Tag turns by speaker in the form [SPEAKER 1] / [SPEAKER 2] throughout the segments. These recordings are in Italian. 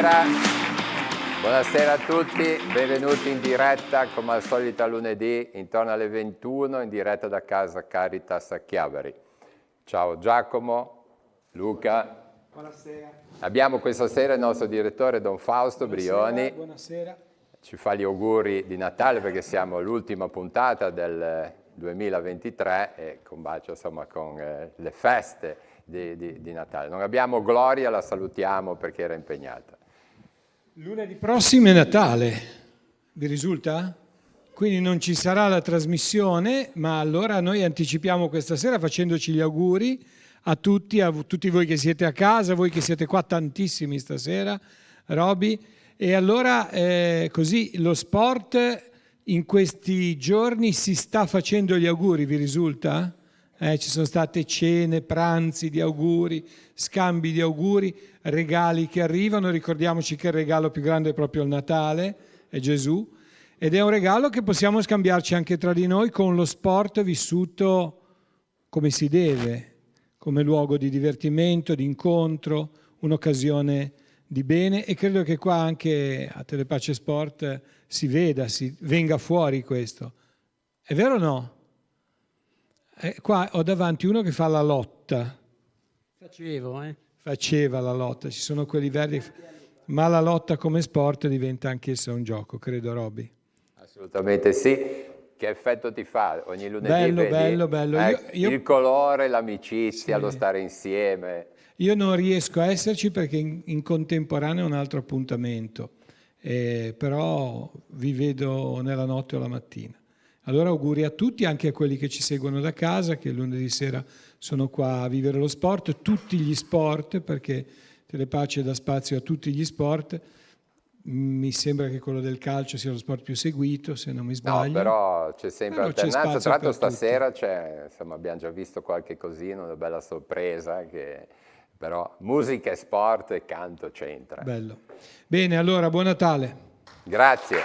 [SPEAKER 1] Buonasera. Buonasera a tutti, benvenuti in diretta come al solito a lunedì intorno alle 21 in diretta da casa Caritas a Chiavari. Ciao Giacomo, Luca.
[SPEAKER 2] Buonasera.
[SPEAKER 1] Abbiamo questa sera il nostro direttore Don Fausto Brioni.
[SPEAKER 2] Buonasera.
[SPEAKER 1] Ci fa gli auguri di Natale perché siamo all'ultima puntata del 2023 e combacia insomma con le feste di Natale. Non abbiamo Gloria, la salutiamo perché era impegnata.
[SPEAKER 2] Lunedì prossimo è Natale, vi risulta? Quindi non ci sarà la trasmissione, ma allora noi anticipiamo questa sera facendoci gli auguri a tutti voi che siete a casa, voi che siete qua tantissimi stasera, Roby. E allora così lo sport in questi giorni si sta facendo gli auguri, vi risulta? Ci sono state cene, pranzi di auguri, scambi di auguri, regali che arrivano. Ricordiamoci che il regalo più grande è proprio il Natale, è Gesù, ed è un regalo che possiamo scambiarci anche tra di noi con lo sport vissuto come si deve, come luogo di divertimento, di incontro, un'occasione di bene, e credo che qua anche a Telepace Sport si venga fuori questo. È vero o no? Qua ho davanti uno che fa la lotta. Faceva la lotta, ci sono quelli verdi, ma la lotta come sport diventa anch'essa un gioco, credo, Roby.
[SPEAKER 1] Assolutamente sì. Che effetto ti fa ogni lunedì?
[SPEAKER 2] Bello.
[SPEAKER 1] Il colore, l'amicizia, sì, lo stare insieme.
[SPEAKER 2] Io non riesco a esserci perché in contemporanea è un altro appuntamento, però vi vedo nella notte o la mattina. Allora auguri a tutti, anche a quelli che ci seguono da casa, che lunedì sera sono qua a vivere lo sport, tutti gli sport, perché Telepace dà spazio a tutti gli sport. Mi sembra che quello del calcio sia lo sport più seguito, se non mi sbaglio.
[SPEAKER 1] No, però c'è sempre alternanza. Tra l'altro stasera insomma, abbiamo già visto qualche cosina, una bella sorpresa, però musica e sport e canto c'entra.
[SPEAKER 2] Bello. Bene, allora buon Natale.
[SPEAKER 1] Grazie.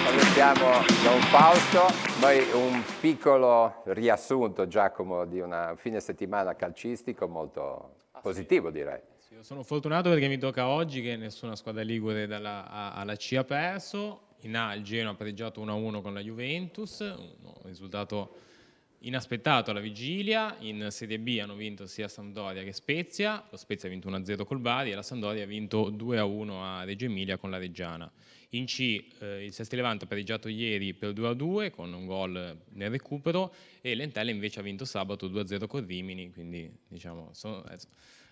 [SPEAKER 1] Salutiamo Don Fausto. Poi un piccolo riassunto, Giacomo, di un fine settimana calcistico molto positivo, direi.
[SPEAKER 3] Sì, io sono fortunato perché mi tocca oggi che nessuna squadra ligure alla C ha perso. In A il Genoa ha pareggiato 1-1 con la Juventus, un risultato inaspettato alla vigilia. In Serie B hanno vinto sia Sampdoria che Spezia. Lo Spezia ha vinto 1-0 col Bari e la Sampdoria ha vinto 2-1 a Reggio Emilia con la Reggiana. In C il Sesti Levante ha pareggiato ieri per 2-2 con un gol nel recupero, e l'Entella invece ha vinto sabato 2-0 con Rimini, quindi diciamo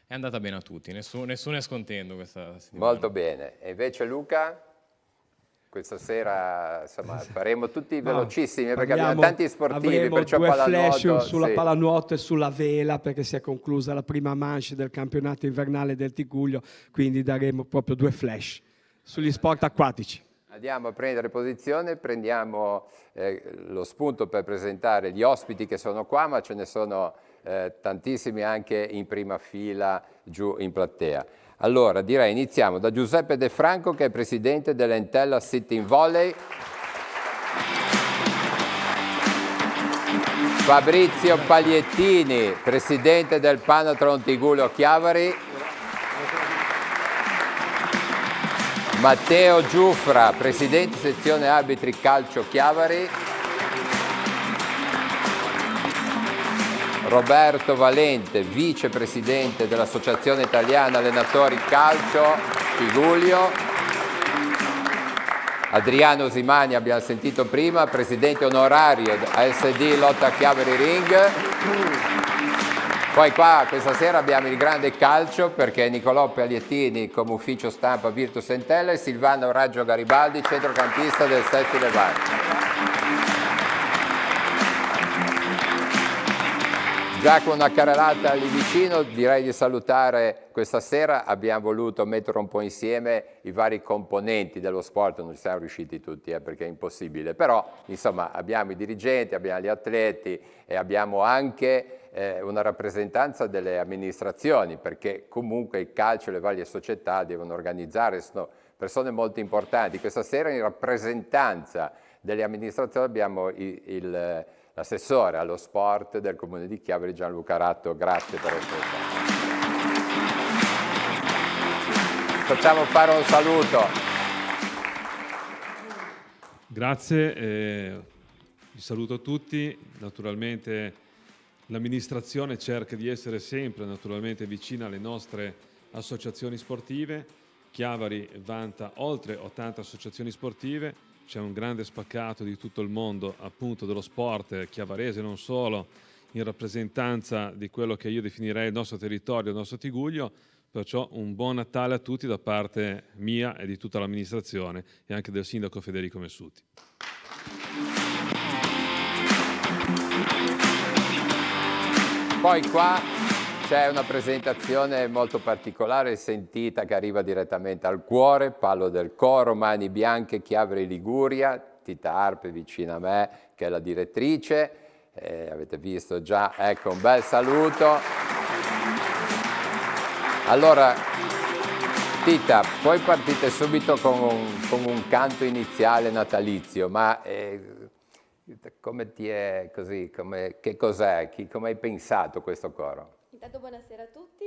[SPEAKER 3] è andata bene a tutti, nessuno è scontento questa settimana.
[SPEAKER 1] Molto bene. E invece Luca? Questa sera insomma, faremo tutti velocissimi perché abbiamo tanti sportivi, perciò
[SPEAKER 4] due flash sulla
[SPEAKER 1] sì,
[SPEAKER 4] pallanuoto e sulla vela, perché si è conclusa la prima manche del campionato invernale del Tigullio, quindi daremo proprio due flash sugli sport acquatici.
[SPEAKER 1] Andiamo a prendere posizione, prendiamo lo spunto per presentare gli ospiti che sono qua, ma ce ne sono tantissimi anche in prima fila giù in platea. Allora, direi iniziamo da Giuseppe De Franco, che è presidente dell'Entella Sitting Volley. Fabrizio Pagliettini, presidente del Panathlon Tigullio Chiavari. Matteo Giuffra, presidente sezione arbitri calcio Chiavari. Roberto Valente, vicepresidente dell'Associazione Italiana Allenatori Calcio Tigullio. Adriano Simani, abbiamo sentito prima, presidente onorario ASD Lotta Chiavari Ring. Poi qua questa sera abbiamo il grande calcio perché Nicolò Pagliettini come ufficio stampa Virtus Entella e Silvano Raggio Garibaldi, centrocampista del Sesti Levante. Già con una carrellata lì vicino, direi di salutare questa sera. Abbiamo voluto mettere un po' insieme i vari componenti dello sport, non ci siamo riusciti tutti perché è impossibile, però insomma abbiamo i dirigenti, abbiamo gli atleti e abbiamo anche una rappresentanza delle amministrazioni, perché comunque il calcio e le varie società devono organizzare, sono persone molto importanti. Questa sera in rappresentanza delle amministrazioni abbiamo l'assessore allo sport del Comune di Chiavari, Gianluca Ratto. Grazie per essere stato. Facciamo fare un saluto.
[SPEAKER 5] Grazie, vi saluto tutti. Naturalmente l'amministrazione cerca di essere sempre naturalmente vicina alle nostre associazioni sportive. Chiavari vanta oltre 80 associazioni sportive, c'è un grande spaccato di tutto il mondo appunto dello sport chiavarese, non solo, in rappresentanza di quello che io definirei il nostro territorio, il nostro Tiguglio. Perciò un buon Natale a tutti da parte mia e di tutta l'amministrazione e anche del sindaco Federico Messuti.
[SPEAKER 1] Poi qua c'è una presentazione molto particolare e sentita che arriva direttamente al cuore. Parlo del coro Mani Bianche Chiavari Liguria, Tita Arpe vicino a me che è la direttrice. Avete visto già, ecco, un bel saluto. Allora, Tita, poi partite subito con un canto iniziale natalizio, ma come ti è così? Che cos'è? Come hai pensato questo coro?
[SPEAKER 6] Intanto buonasera a tutti.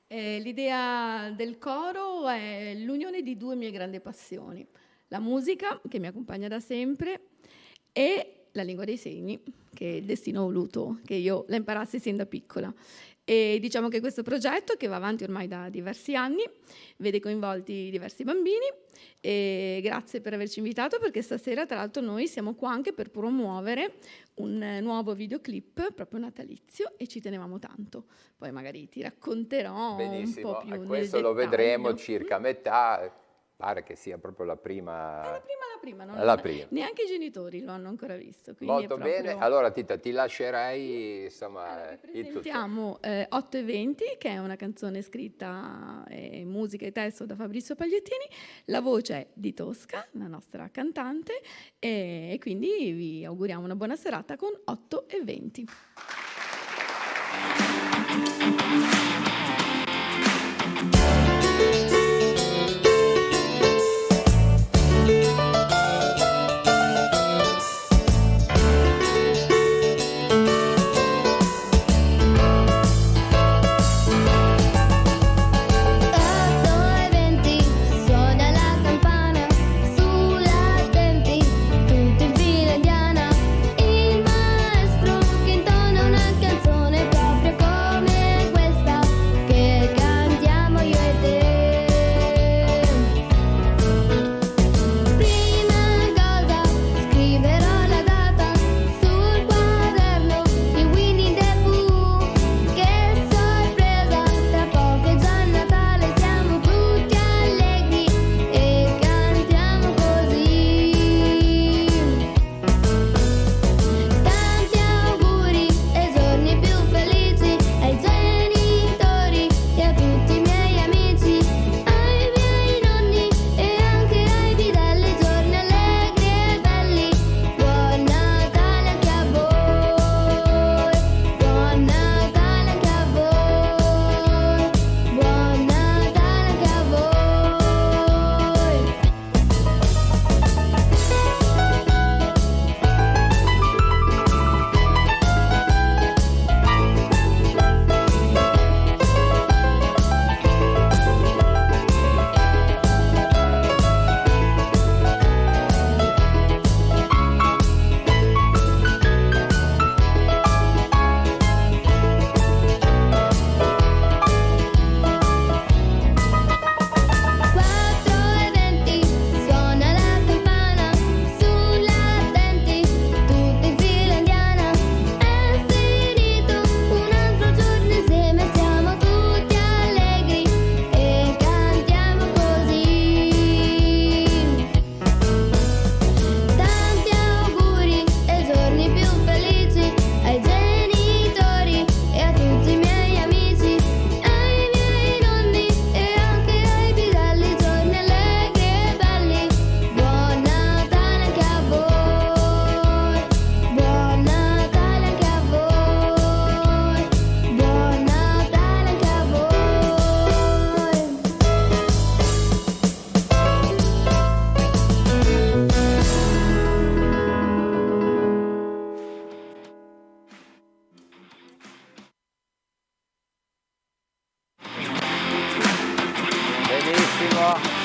[SPEAKER 6] L'idea del coro è l'unione di due mie grandi passioni, la musica, che mi accompagna da sempre, e la lingua dei segni, che il destino ha voluto che io la imparassi sin da piccola. E diciamo che questo progetto, che va avanti ormai da diversi anni, vede coinvolti diversi bambini, e grazie per averci invitato, perché stasera tra l'altro noi siamo qua anche per promuovere un nuovo videoclip proprio natalizio e ci tenevamo tanto. Poi magari ti racconterò
[SPEAKER 1] Benissimo,
[SPEAKER 6] un po' più nel
[SPEAKER 1] questo lo
[SPEAKER 6] dettaglio.
[SPEAKER 1] vedremo circa a metà, pare che sia proprio la prima.
[SPEAKER 6] È la prima,
[SPEAKER 1] La prima.
[SPEAKER 6] Neanche i genitori lo hanno ancora visto. Quindi
[SPEAKER 1] Molto
[SPEAKER 6] è proprio...
[SPEAKER 1] bene, allora Tita ti lascerei insomma
[SPEAKER 6] Allora, vi
[SPEAKER 1] il tutto.
[SPEAKER 6] presentiamo 8 eventi, che è una canzone scritta musica e testo da Fabrizio Pagliettini, la voce è di Tosca, la nostra cantante, e quindi vi auguriamo una buona serata con 8 eventi.
[SPEAKER 7] Il maestro che intona una canzone proprio come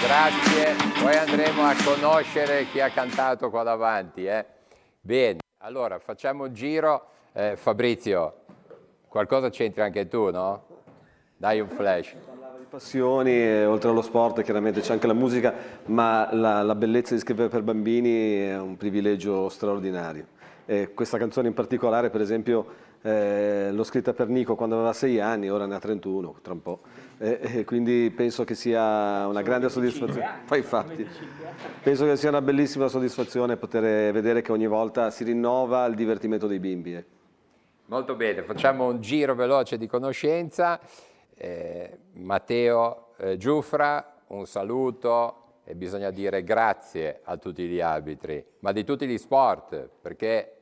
[SPEAKER 1] grazie. Poi andremo a conoscere chi ha cantato qua davanti. Bene, allora facciamo un giro. Fabrizio, qualcosa c'entri anche tu, no? Dai un flash.
[SPEAKER 7] Parlava di passioni, e oltre allo sport chiaramente c'è anche la musica, ma la bellezza di scrivere per bambini è un privilegio straordinario. E questa canzone in particolare, per esempio, l'ho scritta per Nico quando aveva 6 anni, ora ne ha 31, tra un po'. Quindi penso che sia una grande soddisfazione. Poi infatti, penso che sia una bellissima soddisfazione poter vedere che ogni volta si rinnova il divertimento dei bimbi.
[SPEAKER 1] Molto bene, facciamo un giro veloce di conoscenza. Matteo Giuffra, un saluto e bisogna dire grazie a tutti gli arbitri, ma di tutti gli sport, perché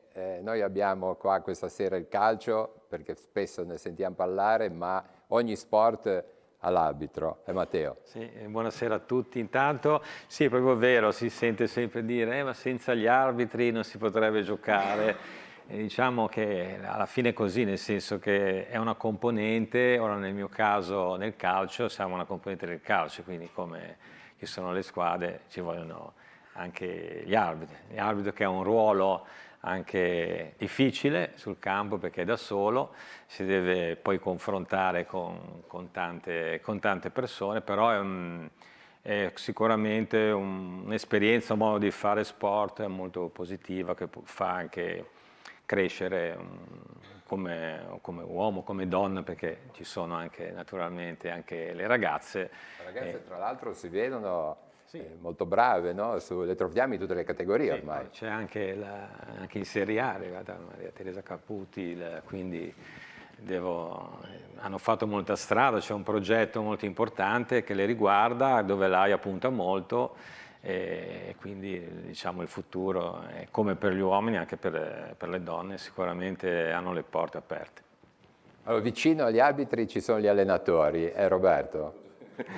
[SPEAKER 1] noi abbiamo qua questa sera il calcio, perché spesso ne sentiamo parlare, ma ogni sport ha l'arbitro. Matteo.
[SPEAKER 8] Sì, buonasera a tutti. Intanto, sì, è proprio vero, si sente sempre dire ma senza gli arbitri non si potrebbe giocare. E diciamo che alla fine è così, nel senso che è una componente, ora nel mio caso nel calcio siamo una componente del calcio, quindi come ci sono le squadre ci vogliono anche gli arbitri che ha un ruolo anche difficile sul campo perché è da solo, si deve poi confrontare con tante persone, però è sicuramente un'esperienza, un modo di fare sport molto positiva che fa anche crescere come uomo, come donna, perché ci sono anche naturalmente anche le ragazze.
[SPEAKER 1] Le ragazze tra l'altro si vedono molto brave, no? Le troviamo in tutte le categorie ormai.
[SPEAKER 8] C'è anche in Serie A, arrivata Maria Teresa Caputi, quindi hanno fatto molta strada, c'è un progetto molto importante che le riguarda, dove l'AIA punta molto. E quindi diciamo il futuro è come per gli uomini, anche per le donne sicuramente hanno le porte aperte.
[SPEAKER 1] Allora, vicino agli arbitri ci sono gli allenatori, Roberto?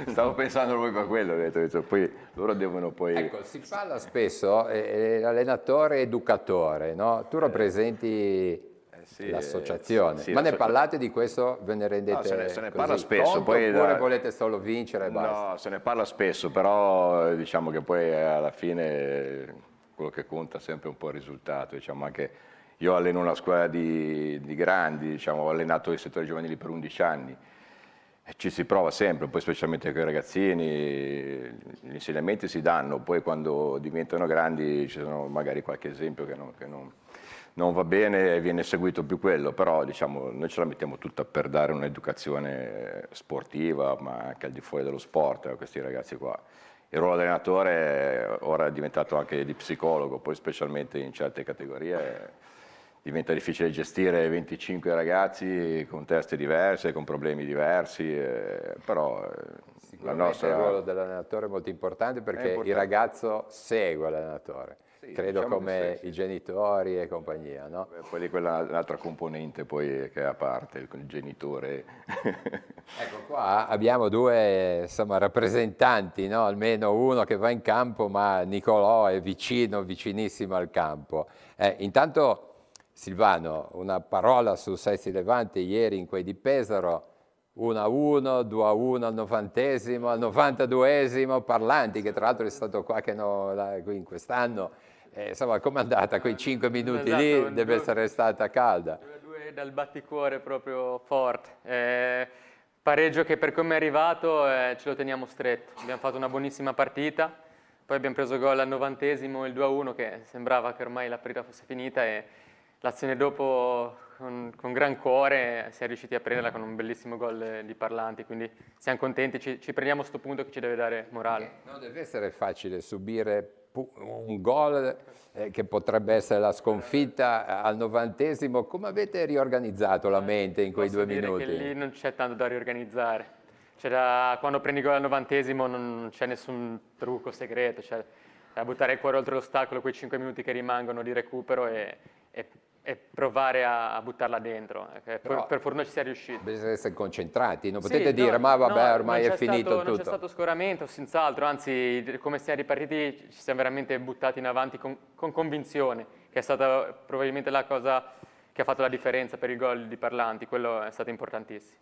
[SPEAKER 9] Stavo pensando proprio a quello, ho detto, poi loro devono poi...
[SPEAKER 1] Ecco, si parla spesso allenatore educatore, no? Tu rappresenti l'associazione, ma ne parlate di questo, ve ne rendete
[SPEAKER 9] no, se ne
[SPEAKER 1] così
[SPEAKER 9] parla spesso,
[SPEAKER 1] conto,
[SPEAKER 9] poi
[SPEAKER 1] oppure volete solo vincere e basta?
[SPEAKER 9] No, se ne parla spesso, però diciamo che poi alla fine quello che conta è sempre un po' il risultato, diciamo anche io alleno una squadra di grandi, diciamo, ho allenato i settori giovanili per 11 anni, e ci si prova sempre, poi specialmente con i ragazzini, gli insegnamenti si danno, poi quando diventano grandi ci sono magari qualche esempio che non va bene e viene seguito più quello, però diciamo, noi ce la mettiamo tutta per dare un'educazione sportiva, ma anche al di fuori dello sport a questi ragazzi qua. Il ruolo dell'allenatore ora è diventato anche di psicologo, poi specialmente in certe categorie diventa difficile gestire 25 ragazzi con teste diverse, con problemi diversi, però la nostra...
[SPEAKER 1] Il ruolo dell'allenatore è molto importante perché il ragazzo segue l'allenatore. Sì, credo diciamo come i genitori e compagnia, no?
[SPEAKER 9] Poi di quella l'altra componente poi che è a parte, il genitore.
[SPEAKER 1] Ecco qua abbiamo due rappresentanti, no? Almeno uno che va in campo, ma Nicolò è vicinissimo al campo. Intanto Silvano, una parola su Sesti Levante ieri in quei di Pesaro, 1-1, 2-1 al 90esimo, al 92esimo, Parlanti che tra l'altro è stato qua che qui in quest'anno. Insomma, com'è andata? Quei 5 minuti lì deve essere stata calda.
[SPEAKER 10] 2-2 dal batticuore proprio forte. Pareggio che per come è arrivato ce lo teniamo stretto. Abbiamo fatto una buonissima partita, poi abbiamo preso gol al 90esimo, il 2-1 che sembrava che ormai la partita fosse finita e l'azione dopo con gran cuore si è riusciti a prenderla con un bellissimo gol di Parlanti, quindi siamo contenti, ci prendiamo sto punto che ci deve dare morale.
[SPEAKER 1] Non deve essere facile subire un gol che potrebbe essere la sconfitta al 90esimo. Come avete riorganizzato la mente in quei 2 minuti?
[SPEAKER 10] Che lì non c'è tanto da riorganizzare. Quando prendi gol al 90esimo non c'è nessun trucco segreto, cioè a buttare il cuore oltre l'ostacolo quei 5 minuti che rimangono di recupero e provare a buttarla dentro. Per fortuna ci si è riusciti.
[SPEAKER 1] Bisogna essere concentrati, non potete dire ma vabbè ormai è finito tutto.
[SPEAKER 10] Non c'è stato scoramento, senz'altro, anzi come siamo ripartiti ci siamo veramente buttati in avanti con convinzione, che è stata probabilmente la cosa che ha fatto la differenza per il gol di Parlanti, quello è stato importantissimo.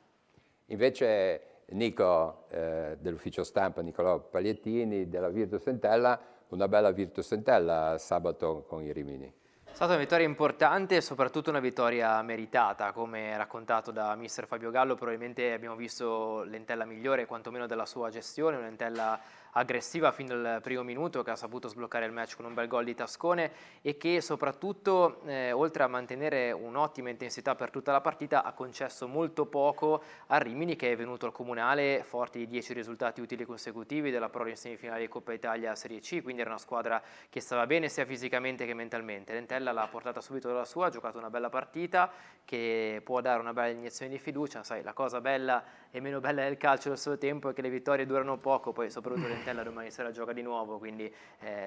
[SPEAKER 1] Invece Nico dell'ufficio stampa Nicolò Pagliettini della Virtus Entella, una bella Virtus Entella sabato con i Rimini.
[SPEAKER 11] È stata una vittoria importante e soprattutto una vittoria meritata, come raccontato da mister Fabio Gallo. Probabilmente abbiamo visto l'Entella migliore, quantomeno della sua gestione, un'Entella aggressiva fin dal primo minuto, che ha saputo sbloccare il match con un bel gol di Tascone e che soprattutto, oltre a mantenere un'ottima intensità per tutta la partita, ha concesso molto poco a Rimini, che è venuto al Comunale forte di 10 risultati utili consecutivi della prova in semifinale di Coppa Italia Serie C, quindi era una squadra che stava bene sia fisicamente che mentalmente. L'Entella l'ha portata subito dalla sua, ha giocato una bella partita che può dare una bella iniezione di fiducia. Sai, la cosa bella e meno bella del calcio allo stesso tempo è che le vittorie durano poco, poi soprattutto l'Entella domani sera gioca di nuovo, quindi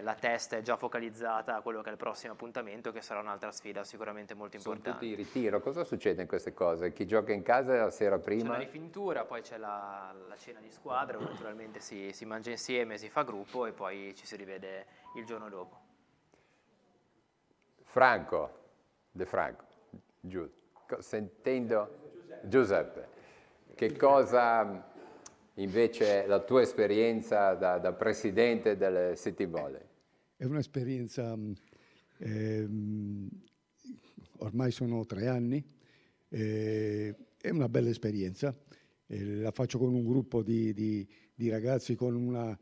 [SPEAKER 11] la testa è già focalizzata a quello che è il prossimo appuntamento, che sarà un'altra sfida sicuramente molto importante.
[SPEAKER 1] Sono tutti in ritiro, cosa succede in queste cose? Chi gioca in casa la sera prima?
[SPEAKER 11] C'è la rifinitura, poi c'è la cena di squadra, dove naturalmente si mangia insieme, si fa gruppo e poi ci si rivede il giorno dopo.
[SPEAKER 1] Franco, sentendo Giuseppe, che cosa invece la tua esperienza da presidente del City Volley?
[SPEAKER 12] È un'esperienza, ormai sono 3 anni, è una bella esperienza, la faccio con un gruppo di ragazzi, con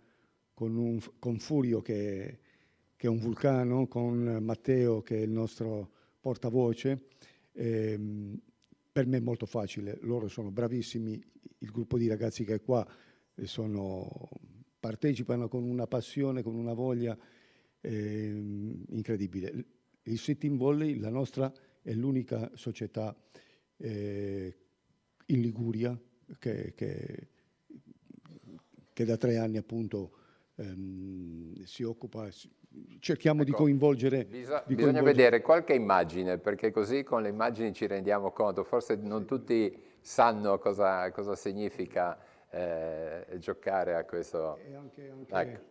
[SPEAKER 12] Furio che è un vulcano, con Matteo che è il nostro portavoce. Per me è molto facile, loro sono bravissimi, il gruppo di ragazzi che è qua partecipano con una passione, con una voglia incredibile. Il Sitting Volley, la nostra, è l'unica società in Liguria che da 3 anni appunto si occupa. Cerchiamo di coinvolgere.
[SPEAKER 1] Bisogna vedere qualche immagine, perché così con le immagini ci rendiamo conto. Forse non tutti sanno cosa significa giocare a questo. Ecco.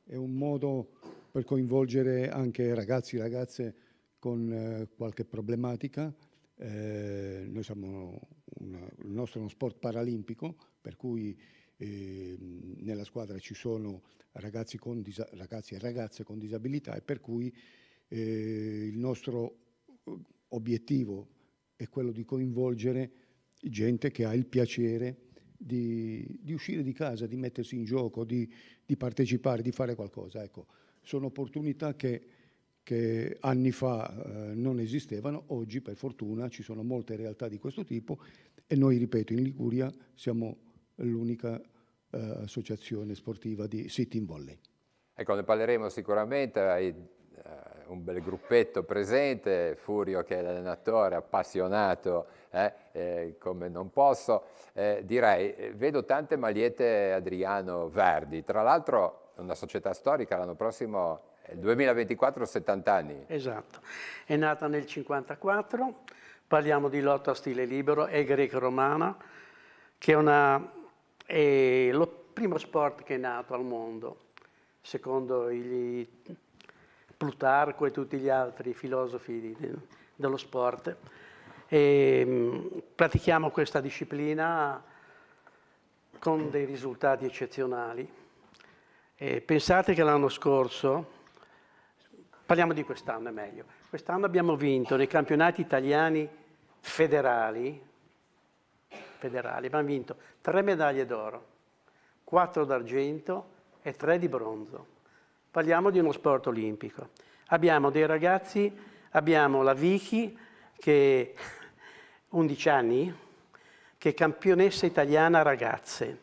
[SPEAKER 12] È un modo per coinvolgere anche ragazzi e ragazze con qualche problematica. Noi siamo il nostro è uno sport paralimpico, per cui nella squadra ci sono ragazzi e ragazze con disabilità, e per cui il nostro obiettivo è quello di coinvolgere gente che ha il piacere di uscire di casa, di mettersi in gioco, di partecipare, di fare qualcosa. Ecco, sono opportunità che anni fa non esistevano. Oggi, per fortuna, ci sono molte realtà di questo tipo e noi, ripeto, in Liguria siamo l'unica associazione sportiva di Sitting Volley.
[SPEAKER 1] Ecco, ne parleremo sicuramente, hai un bel gruppetto presente, Furio che è l'allenatore, appassionato, come non posso, direi, vedo tante magliette Adriano Verdi, tra l'altro una società storica, l'anno prossimo, 2024, 70 anni.
[SPEAKER 13] Esatto, è nata nel 1954, parliamo di lotta a stile libero e greco-romana, che è lo primo sport che è nato al mondo, secondo Plutarco e tutti gli altri filosofi dello sport. Pratichiamo questa disciplina con dei risultati eccezionali. Pensate che l'anno scorso, parliamo di quest'anno è meglio, quest'anno abbiamo vinto nei campionati italiani federali, abbiamo vinto 3 medaglie d'oro, 4 d'argento e 3 di bronzo. Parliamo di uno sport olimpico. Abbiamo dei ragazzi, abbiamo la Vicky, che 11 anni, che è campionessa italiana ragazze.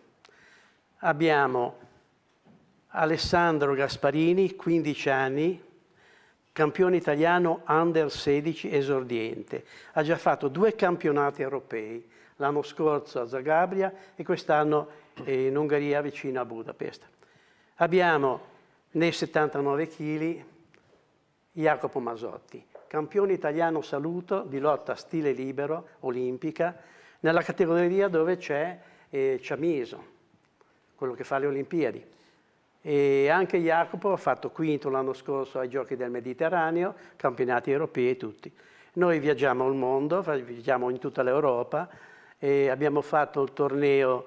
[SPEAKER 13] Abbiamo Alessandro Gasparini, 15 anni, campione italiano under 16 esordiente. Ha già fatto 2 campionati europei, l'anno scorso a Zagabria e quest'anno in Ungheria vicino a Budapest. Abbiamo nei 79 kg Jacopo Masotti, campione italiano saluto di lotta stile libero olimpica, nella categoria dove c'è Ciamiso, quello che fa le Olimpiadi. E anche Jacopo ha fatto quinto l'anno scorso ai Giochi del Mediterraneo, campionati europei tutti. Noi viaggiamo al mondo, viaggiamo in tutta l'Europa e abbiamo fatto il torneo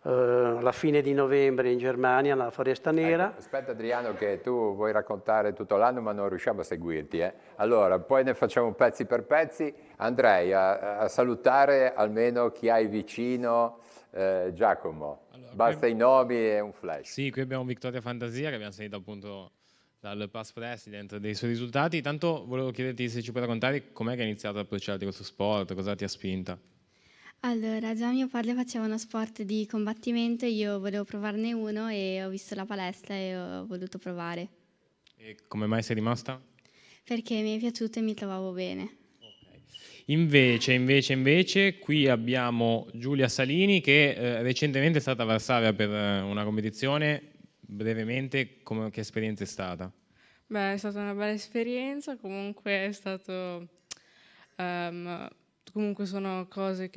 [SPEAKER 13] alla fine di novembre in Germania, nella Foresta Nera.
[SPEAKER 1] Ecco, aspetta Adriano che tu vuoi raccontare tutto l'anno ma non riusciamo a seguirti. Allora, poi ne facciamo pezzi per pezzi. Andrei a salutare almeno chi hai vicino, Giacomo.
[SPEAKER 3] Allora,
[SPEAKER 1] Basta i nomi e un flash.
[SPEAKER 3] Sì, qui abbiamo Victoria Fantasia che abbiamo sentito appunto dal past president dei suoi risultati. Tanto volevo chiederti se ci puoi raccontare com'è che hai iniziato ad approcciarti a questo sport, cosa ti ha spinta?
[SPEAKER 14] Allora, già mio padre faceva uno sport di combattimento, io volevo provarne uno e ho visto la palestra e ho voluto provare.
[SPEAKER 3] E come mai sei rimasta?
[SPEAKER 14] Perché mi è piaciuto e mi trovavo bene.
[SPEAKER 3] Invece, qui abbiamo Giulia Salini che recentemente è stata a Varsavia per una competizione. Brevemente, che esperienza è stata?
[SPEAKER 15] Beh, è stata una bella esperienza, comunque è stato... comunque sono cose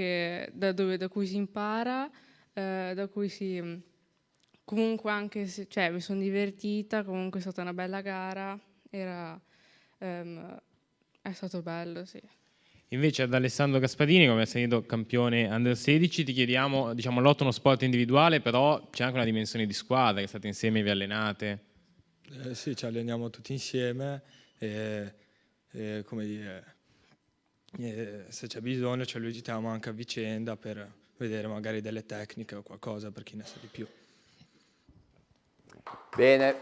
[SPEAKER 15] da cui si impara, da cui si... Comunque anche se... Cioè, mi sono divertita, comunque è stata una bella gara, è stato bello, sì.
[SPEAKER 3] Invece ad Alessandro Gasparini, come hai sentito campione Under 16, ti chiediamo, diciamo, l'otto è uno sport individuale, però c'è anche una dimensione di squadra, che state insieme, vi allenate.
[SPEAKER 16] Sì, ci alleniamo tutti insieme e come dire, se c'è bisogno ce lo aiutiamo anche a vicenda per vedere magari delle tecniche o qualcosa per chi ne sa di più.
[SPEAKER 1] Bene.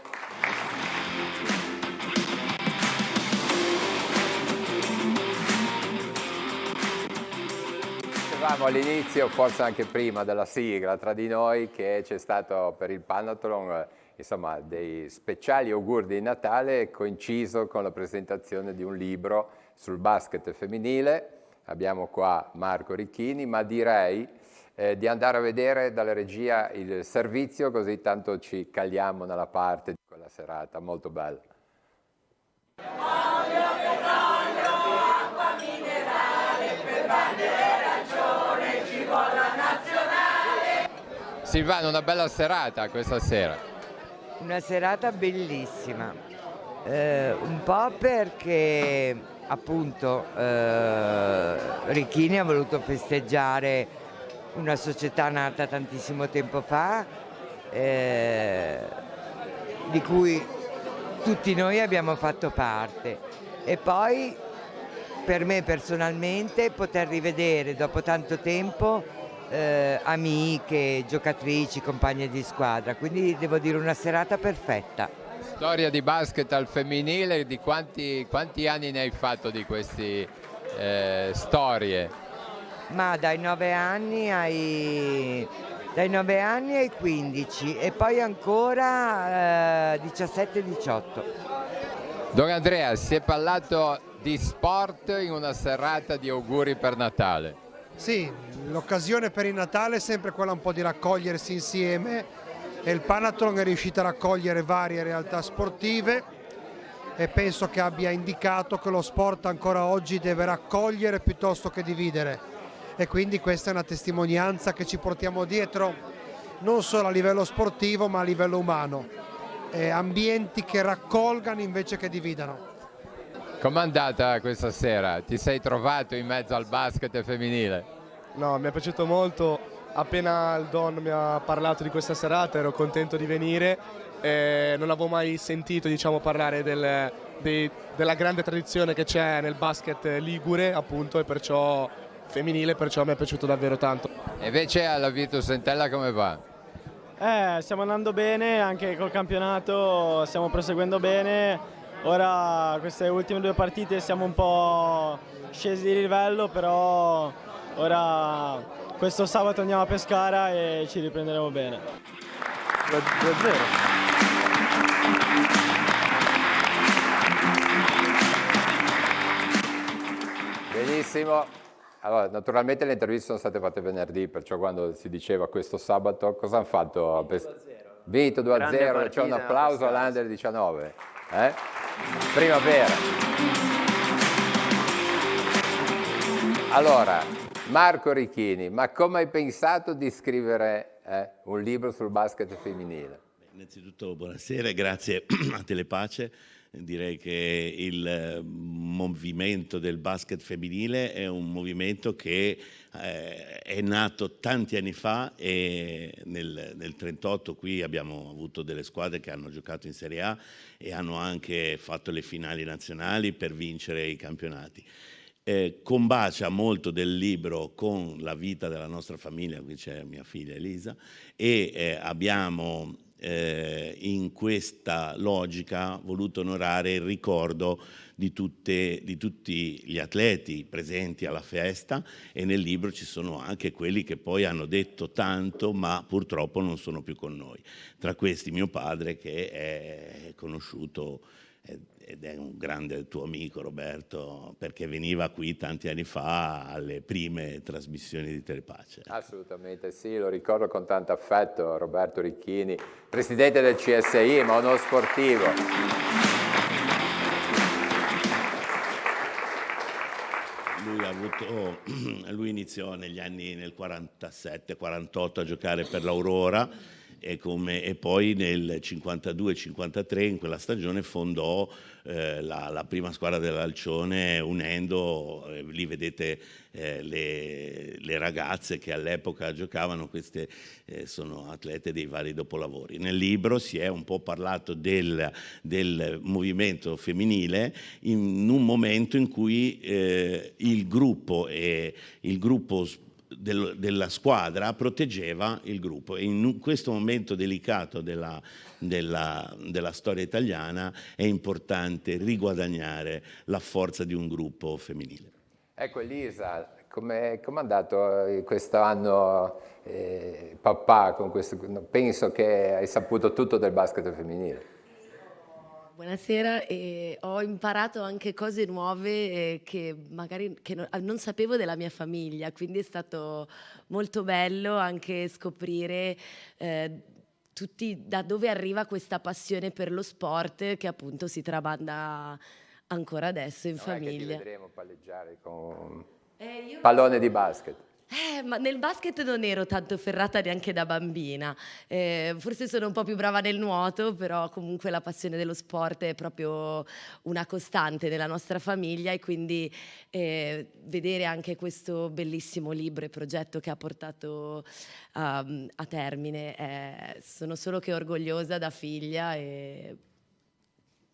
[SPEAKER 1] Dicevamo all'inizio, forse anche prima della sigla, tra di noi, che c'è stato per il Panathlon insomma, dei speciali auguri di Natale coinciso con la presentazione di un libro sul basket femminile. Abbiamo qua Marco Ricchini, ma direi di andare a vedere dalla regia il servizio, così tanto ci caliamo nella parte di quella serata molto bella.
[SPEAKER 17] Olio, petrolio, acqua minerale, per bandere ragione ci vuole la nazionale.
[SPEAKER 1] Silvano, una bella serata questa sera.
[SPEAKER 18] Una serata bellissima, un po' perché appunto Ricchini ha voluto festeggiare una società nata tantissimo tempo fa, di cui tutti noi abbiamo fatto parte, e poi per me personalmente poter rivedere dopo tanto tempo amiche, giocatrici, compagne di squadra, quindi devo dire una serata perfetta.
[SPEAKER 1] Storia di basket al femminile, di quanti anni ne hai fatto di queste storie?
[SPEAKER 18] Ma dai 9 anni ai 15 e poi ancora 17-18.
[SPEAKER 1] Don Andrea, si è parlato di sport in una serata di auguri per Natale.
[SPEAKER 19] Sì, l'occasione per il Natale è sempre quella un po' di raccogliersi insieme e il Panathlon è riuscito a raccogliere varie realtà sportive e penso che abbia indicato che lo sport ancora oggi deve raccogliere piuttosto che dividere, e quindi questa è una testimonianza che ci portiamo dietro non solo a livello sportivo ma a livello umano, ambienti che raccolgano invece che dividano.
[SPEAKER 1] Com'è andata questa sera? Ti sei trovato in mezzo al basket femminile?
[SPEAKER 20] No, mi è piaciuto molto. Appena il Don mi ha parlato di questa serata ero contento di venire. Non avevo mai sentito, diciamo, parlare della grande tradizione che c'è nel basket ligure, appunto, e perciò femminile, perciò mi è piaciuto davvero tanto.
[SPEAKER 1] E invece alla Virtus Entella come va?
[SPEAKER 21] Stiamo andando bene, anche col campionato stiamo proseguendo bene. Ora queste ultime 2 partite siamo un po' scesi di livello, però ora questo sabato andiamo a Pescara e ci riprenderemo bene. 2-0.
[SPEAKER 1] Benissimo. Allora, naturalmente le interviste sono state fatte venerdì, perciò quando si diceva questo sabato cosa hanno fatto? Vinto 2-0, c'è un applauso all'Under 19. Primavera. Allora, Marco Ricchini, ma come hai pensato di scrivere un libro sul basket femminile?
[SPEAKER 22] Innanzitutto buonasera e grazie a Telepace
[SPEAKER 2] direi che il movimento del basket femminile è un movimento che è nato tanti anni fa, e nel 38 qui abbiamo avuto delle squadre che hanno giocato in Serie A e hanno anche fatto le finali nazionali per vincere i campionati. Combacia molto del libro con la vita della nostra famiglia, qui c'è mia figlia Elisa, e abbiamo in questa logica voluto onorare il ricordo di tutti gli atleti presenti alla festa, e nel libro ci sono anche quelli che poi hanno detto tanto ma purtroppo non sono più con noi. Tra questi mio padre, che è conosciuto ed è un grande tuo amico, Roberto, perché veniva qui tanti anni fa alle prime trasmissioni di Telepace.
[SPEAKER 1] Assolutamente sì, lo ricordo con tanto affetto, Roberto Ricchini, presidente del CSI, ma uno sportivo.
[SPEAKER 2] Lui iniziò negli anni nel 47-48 a giocare per l'Aurora, e poi nel 52-53 in quella stagione fondò la prima squadra dell'Alcione, unendo, lì vedete le ragazze che all'epoca giocavano, queste sono atlete dei vari dopolavori. Nel libro si è un po' parlato del movimento femminile in un momento in cui il gruppo della squadra proteggeva il gruppo, e in questo momento delicato della storia italiana è importante riguadagnare la forza di un gruppo femminile.
[SPEAKER 1] Ecco Elisa, com'è andato quest'anno papà con questo? Penso che hai saputo tutto del basket femminile.
[SPEAKER 22] Buonasera, ho imparato anche cose nuove che magari non sapevo della mia famiglia, quindi è stato molto bello anche scoprire tutti da dove arriva questa passione per lo sport che appunto si tramanda ancora adesso in famiglia.
[SPEAKER 1] È che ti vedremo palleggiare con pallone di basket.
[SPEAKER 22] Ma nel basket non ero tanto ferrata neanche da bambina, forse sono un po' più brava nel nuoto, però comunque la passione dello sport è proprio una costante nella nostra famiglia, e quindi vedere anche questo bellissimo libro e progetto che ha portato a termine, sono solo che orgogliosa da figlia e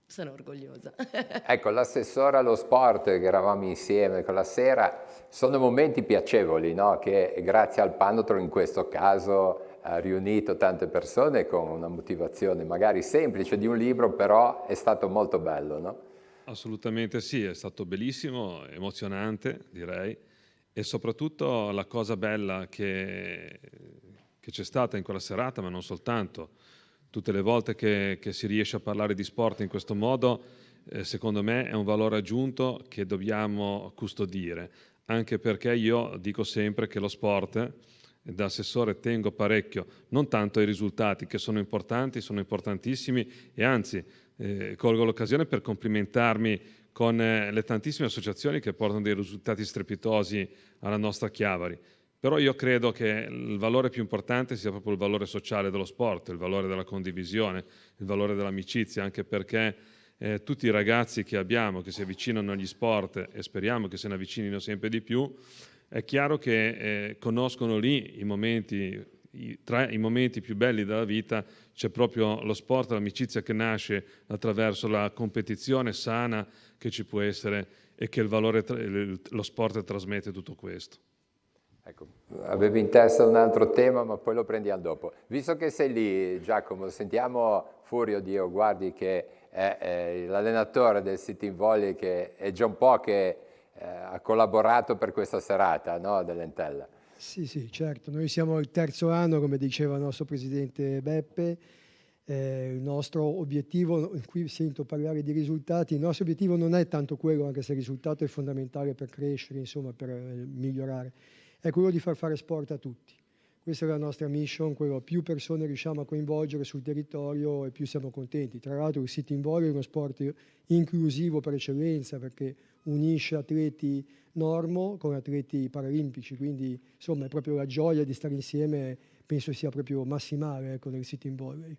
[SPEAKER 22] sono orgogliosa.
[SPEAKER 1] Ecco, l'assessore allo sport, che eravamo insieme quella sera, sono momenti piacevoli, no? Che grazie al Panotro in questo caso ha riunito tante persone con una motivazione magari semplice di un libro, però è stato molto bello, no?
[SPEAKER 5] Assolutamente sì, è stato bellissimo, emozionante direi, e soprattutto la cosa bella che c'è stata in quella serata, ma non soltanto. Tutte le volte che si riesce a parlare di sport in questo modo, secondo me è un valore aggiunto che dobbiamo custodire, anche perché io dico sempre che lo sport, da assessore tengo parecchio, non tanto ai risultati che sono importanti, sono importantissimi, e anzi colgo l'occasione per complimentarmi con le tantissime associazioni che portano dei risultati strepitosi alla nostra Chiavari. Però io credo che il valore più importante sia proprio il valore sociale dello sport, il valore della condivisione, il valore dell'amicizia, anche perché tutti i ragazzi che abbiamo, che si avvicinano agli sport, e speriamo che se ne avvicinino sempre di più, è chiaro che conoscono lì tra i momenti più belli della vita c'è proprio lo sport, l'amicizia che nasce attraverso la competizione sana che ci può essere, e che lo sport trasmette tutto questo.
[SPEAKER 1] Ecco, avevi in testa un altro tema, ma poi lo prendiamo dopo. Visto che sei lì, Giacomo, sentiamo Furio Dio, guardi, che è l'allenatore del Sit-in Volley, che è già un po' che ha collaborato per questa serata, no, dell'Entella.
[SPEAKER 23] Sì, certo. Noi siamo il terzo anno, come diceva il nostro presidente Beppe. Il nostro obiettivo, qui sento parlare di risultati, il nostro obiettivo non è tanto quello, anche se il risultato è fondamentale per crescere, insomma, per migliorare. È quello di far fare sport a tutti. Questa è la nostra mission, più persone riusciamo a coinvolgere sul territorio e più siamo contenti. Tra l'altro il Sit-in Volley è uno sport inclusivo per eccellenza, perché unisce atleti normo con atleti paralimpici, quindi insomma è proprio la gioia di stare insieme, penso sia proprio massimale, ecco, del Sit-in Volley.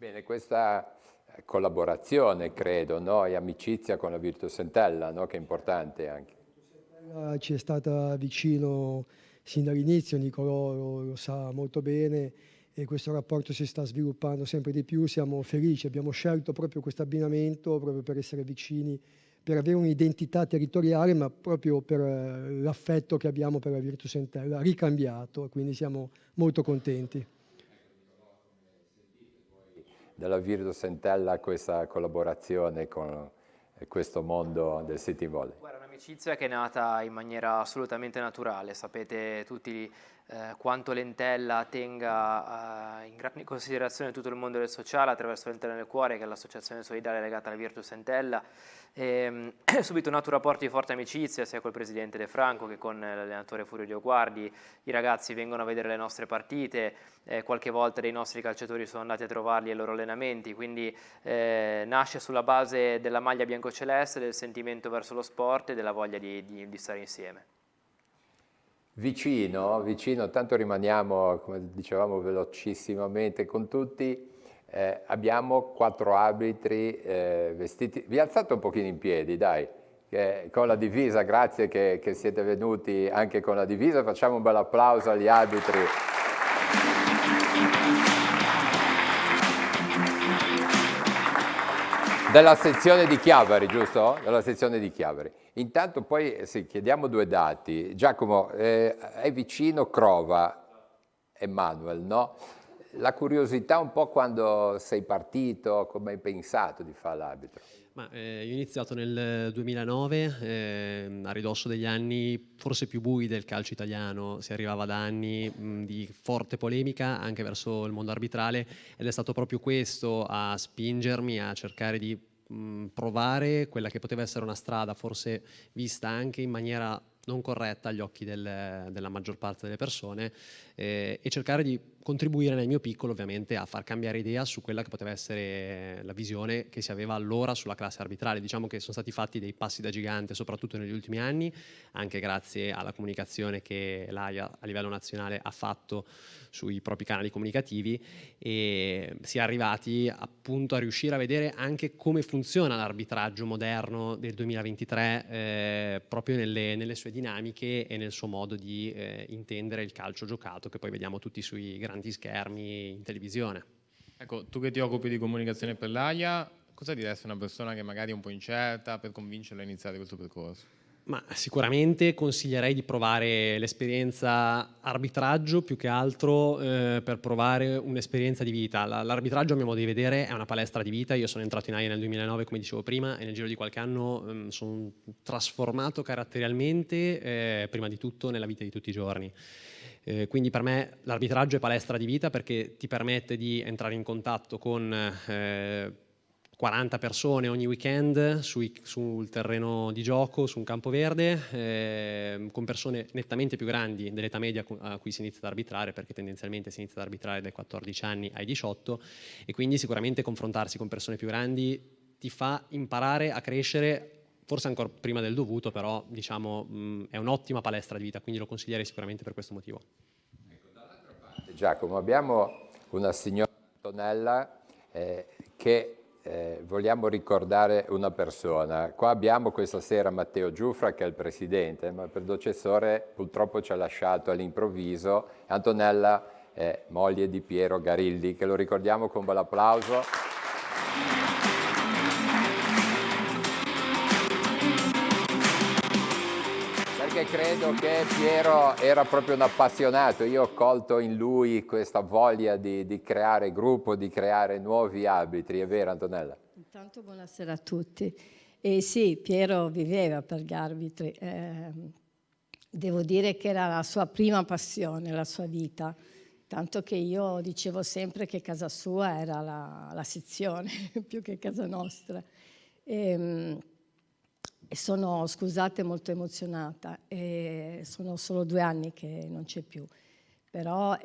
[SPEAKER 1] Bene, questa collaborazione, credo, no? E amicizia con la Virtus Entella, no? Che è importante anche.
[SPEAKER 23] Ci è stata vicino sin dall'inizio, Nicolò lo sa molto bene, e questo rapporto si sta sviluppando sempre di più. Siamo felici, abbiamo scelto proprio questo abbinamento proprio per essere vicini, per avere un'identità territoriale, ma proprio per l'affetto che abbiamo per la Virtus Entella ricambiato, quindi siamo molto contenti.
[SPEAKER 1] Dalla Virtus Entella questa collaborazione con questo mondo del City Volley?
[SPEAKER 11] Guarda, un'amicizia che è nata in maniera assolutamente naturale. Sapete tutti quanto l'Entella tenga in grande considerazione tutto il mondo del sociale attraverso l'Entella nel Cuore, che è l'associazione solidale legata alla Virtus Entella. Subito nato un rapporto di forte amicizia sia col presidente De Franco che con l'allenatore Furio Dioguardi. I ragazzi vengono a vedere le nostre partite, qualche volta dei nostri calciatori sono andati a trovarli ai loro allenamenti, quindi nasce sulla base della maglia biancoceleste, del sentimento verso lo sport e della voglia di stare insieme.
[SPEAKER 1] Vicino, tanto rimaniamo, come dicevamo, velocissimamente con tutti. Abbiamo 4 arbitri vestiti, vi alzate un pochino in piedi, dai, con la divisa, grazie che siete venuti anche con la divisa, facciamo un bel applauso agli arbitri. Della sezione di Chiavari, giusto? Della sezione di Chiavari. Intanto poi sì, chiediamo 2 dati. Giacomo, è vicino Crova, Emanuel, no? La curiosità un po' quando sei partito, come hai pensato di fare l'arbitro?
[SPEAKER 4] Io ho iniziato nel 2009, a ridosso degli anni forse più bui del calcio italiano. Si arrivava da anni di forte polemica anche verso il mondo arbitrale, ed è stato proprio questo a spingermi a cercare di provare quella che poteva essere una strada forse vista anche in maniera non corretta agli occhi della maggior parte delle persone, e cercare di contribuire nel mio piccolo ovviamente a far cambiare idea su quella che poteva essere la visione che si aveva allora sulla classe arbitrale. Diciamo che sono stati fatti dei passi da gigante soprattutto negli ultimi anni, anche grazie alla comunicazione che l'AIA a livello nazionale ha fatto sui propri canali comunicativi, e si è arrivati appunto a riuscire a vedere anche come funziona l'arbitraggio moderno del 2023, proprio nelle sue dinamiche e nel suo modo di intendere il calcio giocato, che poi vediamo tutti sui grandi schermi in televisione.
[SPEAKER 3] Ecco, tu che ti occupi di comunicazione per l'AIA, cosa diresti a una persona che magari è un po' incerta per convincerla a iniziare questo percorso?
[SPEAKER 4] Ma sicuramente consiglierei di provare l'esperienza arbitraggio più che altro per provare un'esperienza di vita. L'arbitraggio, a mio modo di vedere, è una palestra di vita. Io sono entrato in AIA nel 2009, come dicevo prima, e nel giro di qualche anno sono trasformato caratterialmente, prima di tutto nella vita di tutti i giorni. Quindi per me l'arbitraggio è palestra di vita, perché ti permette di entrare in contatto con 40 persone ogni weekend sul terreno di gioco, su un campo verde, con persone nettamente più grandi dell'età media a cui si inizia ad arbitrare, perché tendenzialmente si inizia ad arbitrare dai 14 anni ai 18, e quindi sicuramente confrontarsi con persone più grandi ti fa imparare a crescere, forse ancora prima del dovuto, però diciamo è un'ottima palestra di vita, quindi lo consiglierei sicuramente per questo motivo.
[SPEAKER 1] Ecco, dall'altra parte, Giacomo, abbiamo una signora Antonella che vogliamo ricordare una persona. Qua abbiamo questa sera Matteo Giuffra, che è il presidente, ma il predecessore purtroppo ci ha lasciato all'improvviso. Antonella è moglie di Piero Garilli, che lo ricordiamo con un bel applauso. Perché credo che Piero era proprio un appassionato. Io ho colto in lui questa voglia di creare gruppo, di creare nuovi arbitri. È vero, Antonella?
[SPEAKER 6] Intanto buonasera a tutti. E sì, Piero viveva per gli arbitri. Devo dire che era la sua prima passione, la sua vita. Tanto che io dicevo sempre che casa sua era la sezione, più che casa nostra. E sono, scusate, molto emozionata. Sono solo 2 anni che non c'è più, però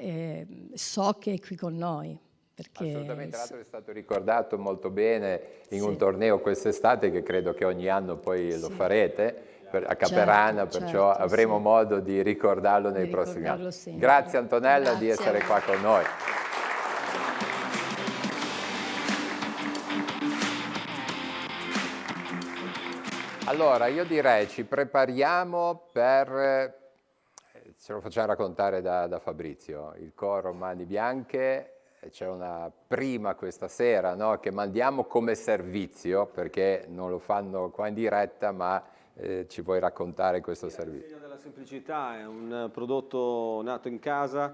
[SPEAKER 6] so che è qui con noi. Perché
[SPEAKER 1] assolutamente, tra l'altro è stato ricordato molto bene in un torneo quest'estate, che credo che ogni anno poi lo farete a Caperana, perciò avremo modo di ricordarlo nei prossimi anni. Grazie Antonella di essere qua con noi. Allora, io direi ci prepariamo per, ce lo facciamo raccontare da Fabrizio, il coro Mani Bianche. C'è una prima questa sera, no, che mandiamo come servizio, perché non lo fanno qua in diretta, ma ci vuoi raccontare questo servizio?
[SPEAKER 7] Il segno della semplicità è un prodotto nato in casa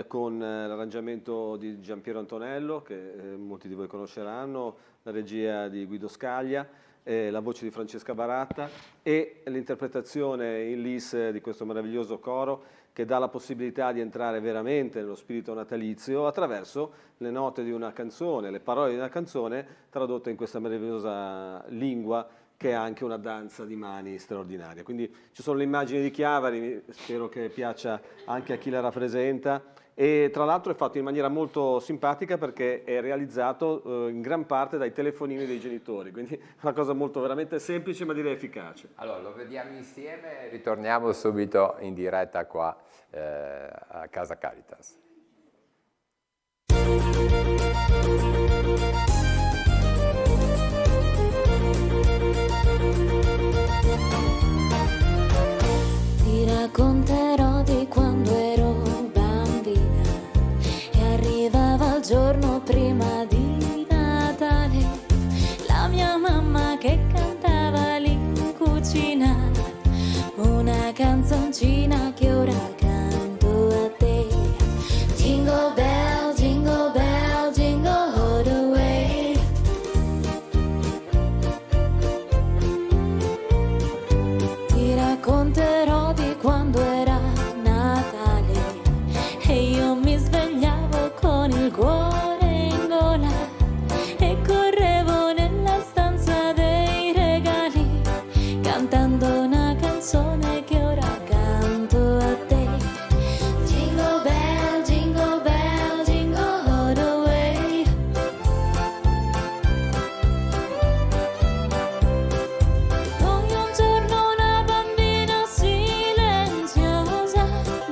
[SPEAKER 7] con l'arrangiamento di Giampiero Antonello, che molti di voi conosceranno, la regia di Guido Scaglia, la voce di Francesca Baratta e l'interpretazione in lis di questo meraviglioso coro che dà la possibilità di entrare veramente nello spirito natalizio attraverso le note di una canzone, le parole di una canzone tradotte in questa meravigliosa lingua che è anche una danza di mani straordinaria. Quindi ci sono le immagini di Chiavari, spero che piaccia anche a chi la rappresenta, e tra l'altro è fatto in maniera molto simpatica perché è realizzato in gran parte dai telefonini dei genitori, quindi è una cosa molto veramente semplice ma direi efficace.
[SPEAKER 1] Allora, lo vediamo insieme e ritorniamo subito in diretta qua a Casa Caritas.
[SPEAKER 8] Ti racconterò di quando ero bambina e arrivava il giorno prima di Natale, la mia mamma che cantava lì in cucina una canzoncina che ora canto a te. Jingle bell, jingle bell, jingle all the way. Ti racconterò di quando era Natale e io mi svegliavo con il cuore in gola e correvo nella stanza dei regali cantando una canzone che ora canto a te. Jingle bell, jingle bell, jingle all the way. Poi un giorno una bambina silenziosa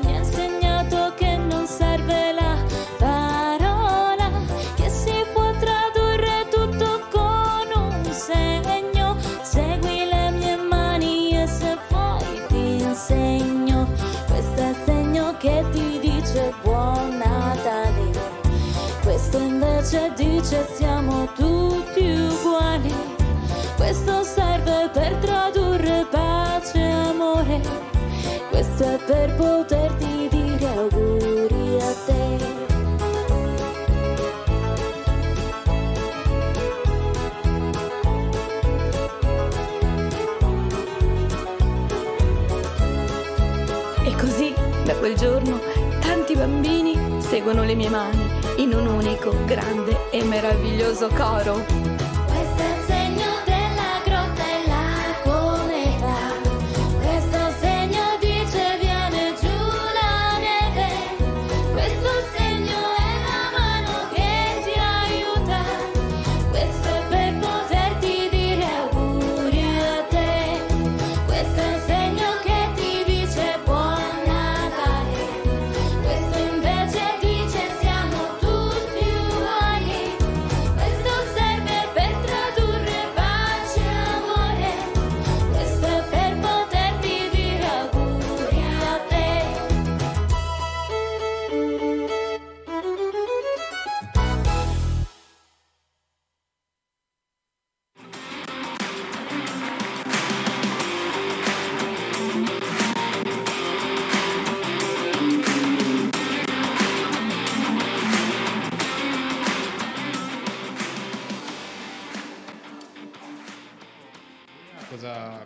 [SPEAKER 8] mi ha insegnato che non serve la parola, che si può tradurre tutto con un segno. Segui le mie mani e se vuoi ti insegno. Questo è il segno che ti dice buon Natale, questo invece dice siamo tutti uguali. Questo serve per tradurre pace e amore, questo è per poterti dire auguri a te. E così, da quel giorno, tanti bambini seguono le mie mani in un unico, grande e meraviglioso coro. Questo è il segno della grotta e la cometa. Questo segno dice viene giù la neve. Questo segno è la mano che ti aiuta. Questo è per poterti dire auguri a te. Questo è il segno che ti dice buon Natale. Questo invece dice siamo tutti uguali. Questo serve per tradurre pace e amore. Questo è per poterti dire auguri a te.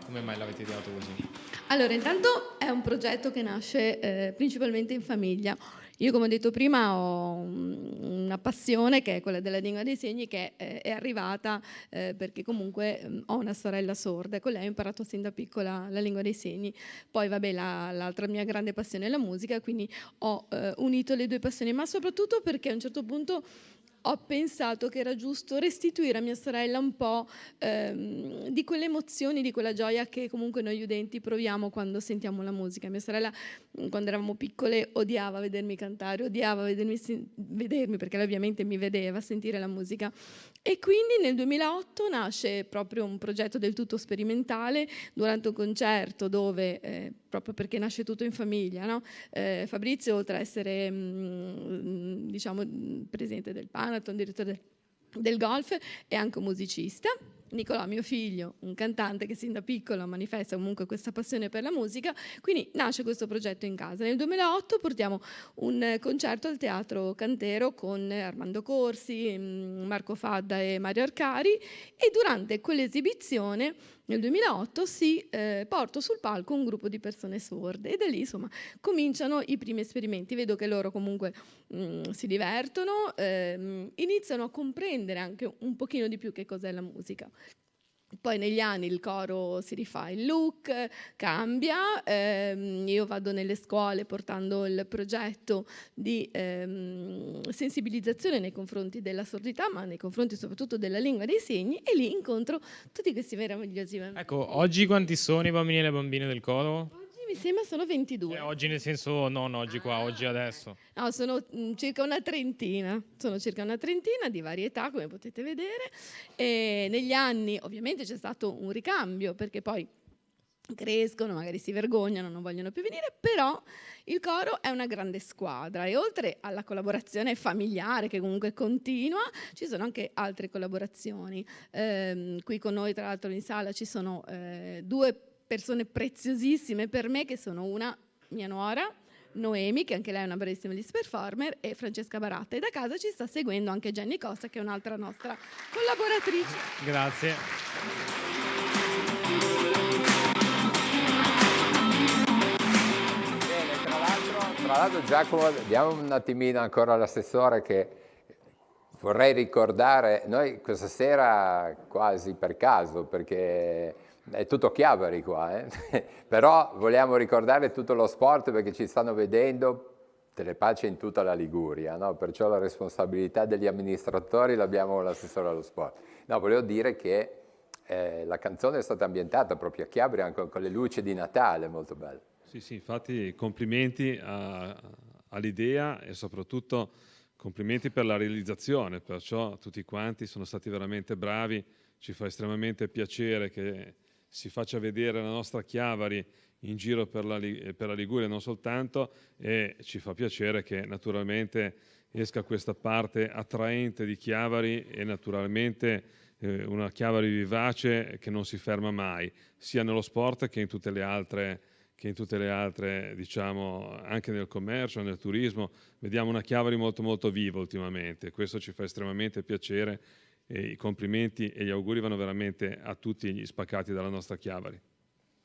[SPEAKER 3] Come mai l'avete ideato così?
[SPEAKER 9] Allora, intanto è un progetto che nasce principalmente in famiglia. Io, come ho detto prima, ho una passione che è quella della lingua dei segni, che è arrivata perché comunque ho una sorella sorda e con lei ho imparato sin da piccola la lingua dei segni. Poi, vabbè, l'altra mia grande passione è la musica, quindi ho unito le due passioni, ma soprattutto perché a un certo punto ho pensato che era giusto restituire a mia sorella un po' di quelle emozioni, di quella gioia che comunque noi udenti proviamo quando sentiamo la musica. Mia sorella, quando eravamo piccole, odiava vedermi cantare, odiava vedermi perché lei ovviamente mi vedeva sentire la musica. E quindi nel 2008 nasce proprio un progetto del tutto sperimentale durante un concerto dove, proprio perché nasce tutto in famiglia, no? Fabrizio, oltre a essere diciamo presidente del Panathon, direttore del golf, è anche un musicista. Nicolò, mio figlio, un cantante che sin da piccolo manifesta comunque questa passione per la musica, quindi nasce questo progetto in casa. Nel 2008 portiamo un concerto al Teatro Cantero con Armando Corsi, Marco Fadda e Mario Arcari, e durante quell'esibizione nel 2008 porto sul palco un gruppo di persone sorde, e da lì insomma cominciano i primi esperimenti. Vedo che loro comunque si divertono, iniziano a comprendere anche un pochino di più che cos'è la musica. Poi negli anni il coro si rifà il look, cambia, io vado nelle scuole portando il progetto di sensibilizzazione nei confronti della sordità, ma nei confronti soprattutto della lingua dei segni, e lì incontro tutti questi meravigliosi bambini.
[SPEAKER 3] Ecco, oggi quanti sono i bambini e le bambine del coro?
[SPEAKER 9] Mi sembra sono 22.
[SPEAKER 3] Oggi nel senso non oggi qua, oggi adesso.
[SPEAKER 9] No, sono circa una trentina di varie età, come potete vedere, e negli anni ovviamente c'è stato un ricambio, perché poi crescono, magari si vergognano, non vogliono più venire, però il coro è una grande squadra, e oltre alla collaborazione familiare che comunque continua, ci sono anche altre collaborazioni. Qui con noi tra l'altro in sala ci sono due persone preziosissime per me, che sono una mia nuora, Noemi, che anche lei è una bravissima disc performer, e Francesca Baratta, e da casa ci sta seguendo anche Jenny Costa, che è un'altra nostra collaboratrice.
[SPEAKER 3] Grazie.
[SPEAKER 1] Bene, tra l'altro Giacomo, diamo un attimino ancora all'assessore, che vorrei ricordare, noi questa sera quasi per caso, perché è tutto Chiavari qua, però vogliamo ricordare tutto lo sport, perché ci stanno vedendo Telepace in tutta la Liguria, no? Perciò la responsabilità degli amministratori l'abbiamo con l'assessore allo sport. No, volevo dire che la canzone è stata ambientata proprio a Chiavari, anche con le luci di Natale, molto belle.
[SPEAKER 5] Sì, infatti complimenti all'idea e soprattutto complimenti per la realizzazione, perciò tutti quanti sono stati veramente bravi, ci fa estremamente piacere che si faccia vedere la nostra Chiavari in giro per la Liguria, non soltanto, e ci fa piacere che naturalmente esca questa parte attraente di Chiavari, e naturalmente una Chiavari vivace che non si ferma mai, sia nello sport che in tutte le altre, diciamo, anche nel commercio, nel turismo. Vediamo una Chiavari molto molto viva ultimamente, questo ci fa estremamente piacere. E i complimenti e gli auguri vanno veramente a tutti gli spaccati dalla nostra Chiavari.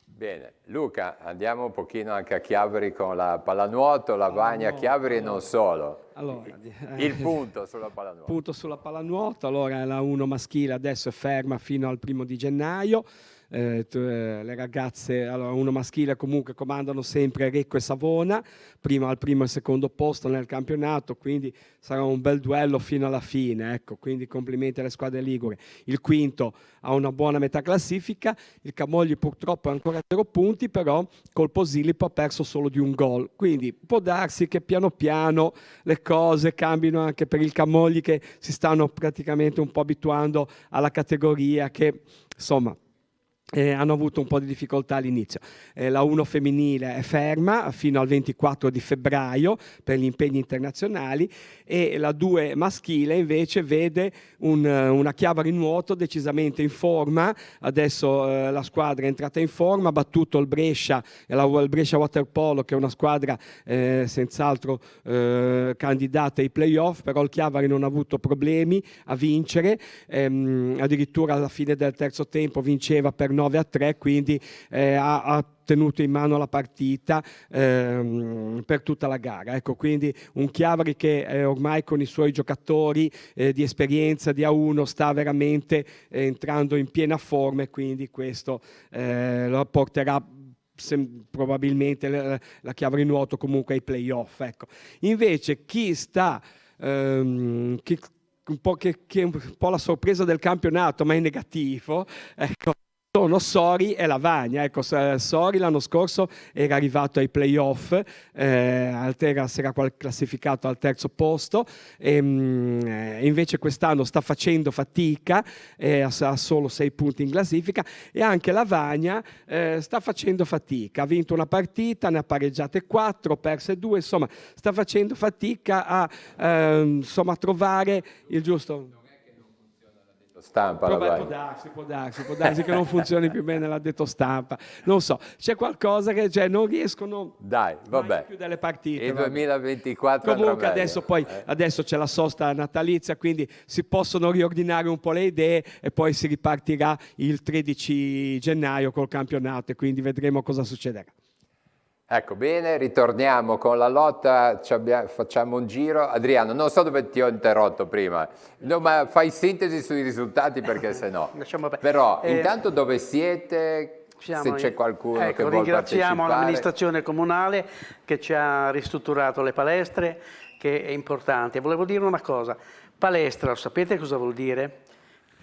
[SPEAKER 1] Bene, Luca, andiamo un pochino anche a Chiavari con la pallanuoto, la Vania Chiavari e non solo.
[SPEAKER 10] Allora,
[SPEAKER 1] il punto sulla pallanuoto.
[SPEAKER 10] Punto sulla pallanuoto, allora la 1 maschile adesso è ferma fino al 1° di gennaio. Le ragazze, allora 1 maschile comunque comandano sempre Recco e Savona, prima al 1° e 2° posto nel campionato, quindi sarà un bel duello fino alla fine, ecco, quindi complimenti alle squadre ligure. Il 5° ha una buona metà classifica, il Camogli purtroppo è ancora a 0 punti, però col Posillipo ha perso solo di 1 gol, quindi può darsi che piano piano le cose cambino anche per il Camogli, che si stanno praticamente un po' abituando alla categoria, che insomma hanno avuto un po' di difficoltà all'inizio. La 1 femminile è ferma fino al 24 di febbraio per gli impegni internazionali, e la 2 maschile invece vede una Chiavari nuoto decisamente in forma. Adesso la squadra è entrata in forma, ha battuto il Brescia, il Brescia Waterpolo, che è una squadra senz'altro candidata ai playoff, però il Chiavari non ha avuto problemi a vincere, addirittura alla fine del terzo tempo vinceva per 9-3, quindi ha tenuto in mano la partita per tutta la gara. Ecco, quindi un Chiavari che ormai con i suoi giocatori di esperienza di A1 sta veramente entrando in piena forma, e quindi questo lo porterà probabilmente la Chiavari nuoto comunque ai playoff. Ecco. Invece chi che è un po' la sorpresa del campionato, ma è negativo, ecco, sono Sori e Lavagna. Ecco, Sori l'anno scorso era arrivato ai playoff, si era classificato al terzo posto, e invece quest'anno sta facendo fatica, ha solo 6 punti in classifica, e anche Lavagna sta facendo fatica, ha vinto una partita, ne ha pareggiate 4, perse 2, insomma sta facendo fatica a trovare il giusto...
[SPEAKER 1] Stampa,
[SPEAKER 10] può darsi che non funzioni più bene l'addetto stampa, non so, c'è qualcosa che non riescono più delle partite.
[SPEAKER 1] Il 2024
[SPEAKER 10] comunque adesso c'è la sosta natalizia, quindi si possono riordinare un po' le idee e poi si ripartirà il 13 gennaio col campionato, e quindi vedremo cosa succederà.
[SPEAKER 1] Ecco, bene, ritorniamo con la lotta, facciamo un giro. Adriano, non so dove ti ho interrotto prima, no, ma fai sintesi sui risultati, perché se no. Però intanto dove siete, se c'è qualcuno che vuole
[SPEAKER 12] ringraziamo
[SPEAKER 1] partecipare.
[SPEAKER 12] l'amministrazione comunale che ci ha ristrutturato le palestre, che è importante. Volevo dire una cosa, palestra, sapete cosa vuol dire?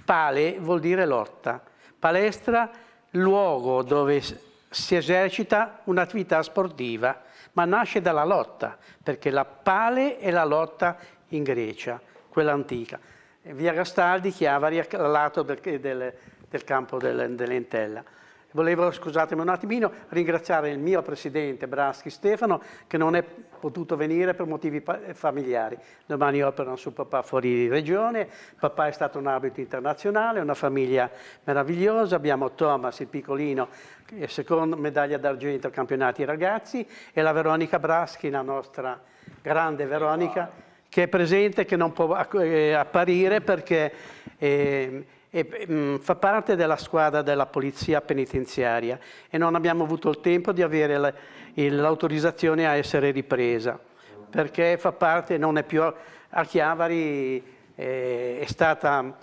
[SPEAKER 12] Pale vuol dire lotta, palestra, luogo dove si esercita un'attività sportiva, ma nasce dalla lotta, perché la pale è la lotta in Grecia, quella antica. Via Gastaldi, Chiavari, al lato del campo dell'Entella. Volevo, scusatemi un attimino, ringraziare il mio presidente Braschi Stefano, che non è potuto venire per motivi familiari. Domani operano suo papà fuori di regione, papà è stato un arbitro internazionale, una famiglia meravigliosa, abbiamo Thomas, il piccolino, seconda medaglia d'argento ai campionati ragazzi, e la Veronica Braschi, la nostra grande Veronica, che è presente, che non può apparire perché fa parte della squadra della polizia penitenziaria, e non abbiamo avuto il tempo di avere l'autorizzazione a essere ripresa, perché fa parte, non è più a Chiavari, è stata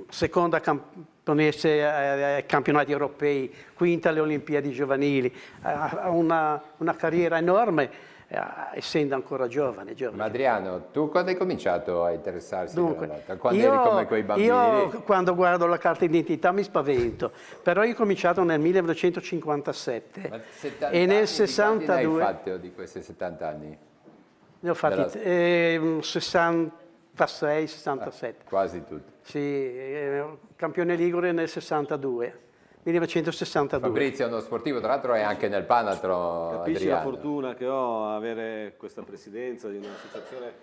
[SPEAKER 12] seconda campionessa ai campionati europei, quinta alle Olimpiadi giovanili, ha una carriera enorme, essendo ancora giovane.
[SPEAKER 1] Ma Adriano, tu quando hai cominciato a interessarsi della lotta? Quando eri come quei bambini
[SPEAKER 12] io
[SPEAKER 1] lì?
[SPEAKER 12] Quando guardo la carta d'identità mi spavento, però io ho cominciato nel 1957 e nel 62...
[SPEAKER 1] Quanti ne hai fatti di questi 70 anni?
[SPEAKER 12] Ne ho fatti 66, 67.
[SPEAKER 1] Quasi tutti.
[SPEAKER 12] Sì, campione ligure nel 62. 1962.
[SPEAKER 1] Fabrizio è uno sportivo, tra l'altro è anche nel Panatro.
[SPEAKER 7] Capisci
[SPEAKER 1] Adriano.
[SPEAKER 7] la fortuna che ho a avere questa presidenza di un'associazione,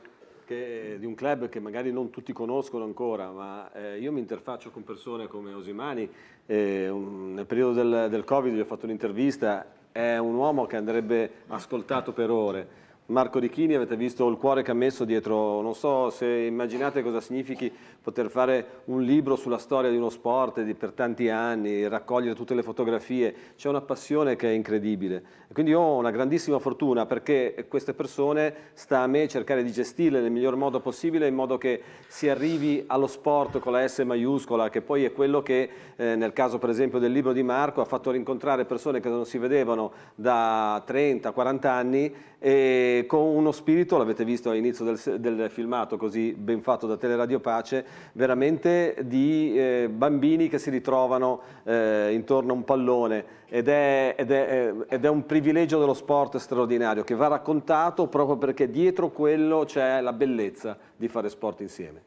[SPEAKER 7] di un club che magari non tutti conoscono ancora, ma io mi interfaccio con persone come Osimani. Nel periodo del Covid gli ho fatto un'intervista, è un uomo che andrebbe ascoltato per ore. Marco Richini, avete visto il cuore che ha messo dietro, non so se immaginate cosa significhi poter fare un libro sulla storia di uno sport per tanti anni, raccogliere tutte le fotografie, c'è una passione che è incredibile. E quindi io ho una grandissima fortuna, perché queste persone sta a me cercare di gestirle nel miglior modo possibile, in modo che si arrivi allo sport con la S maiuscola, che poi è quello che nel caso per esempio del libro di Marco ha fatto rincontrare persone che non si vedevano da 30-40 anni, e con uno spirito, l'avete visto all'inizio del filmato così ben fatto da Teleradio Pace, veramente di bambini che si ritrovano intorno a un pallone, ed è un privilegio dello sport straordinario che va raccontato, proprio perché dietro quello c'è la bellezza di fare sport insieme.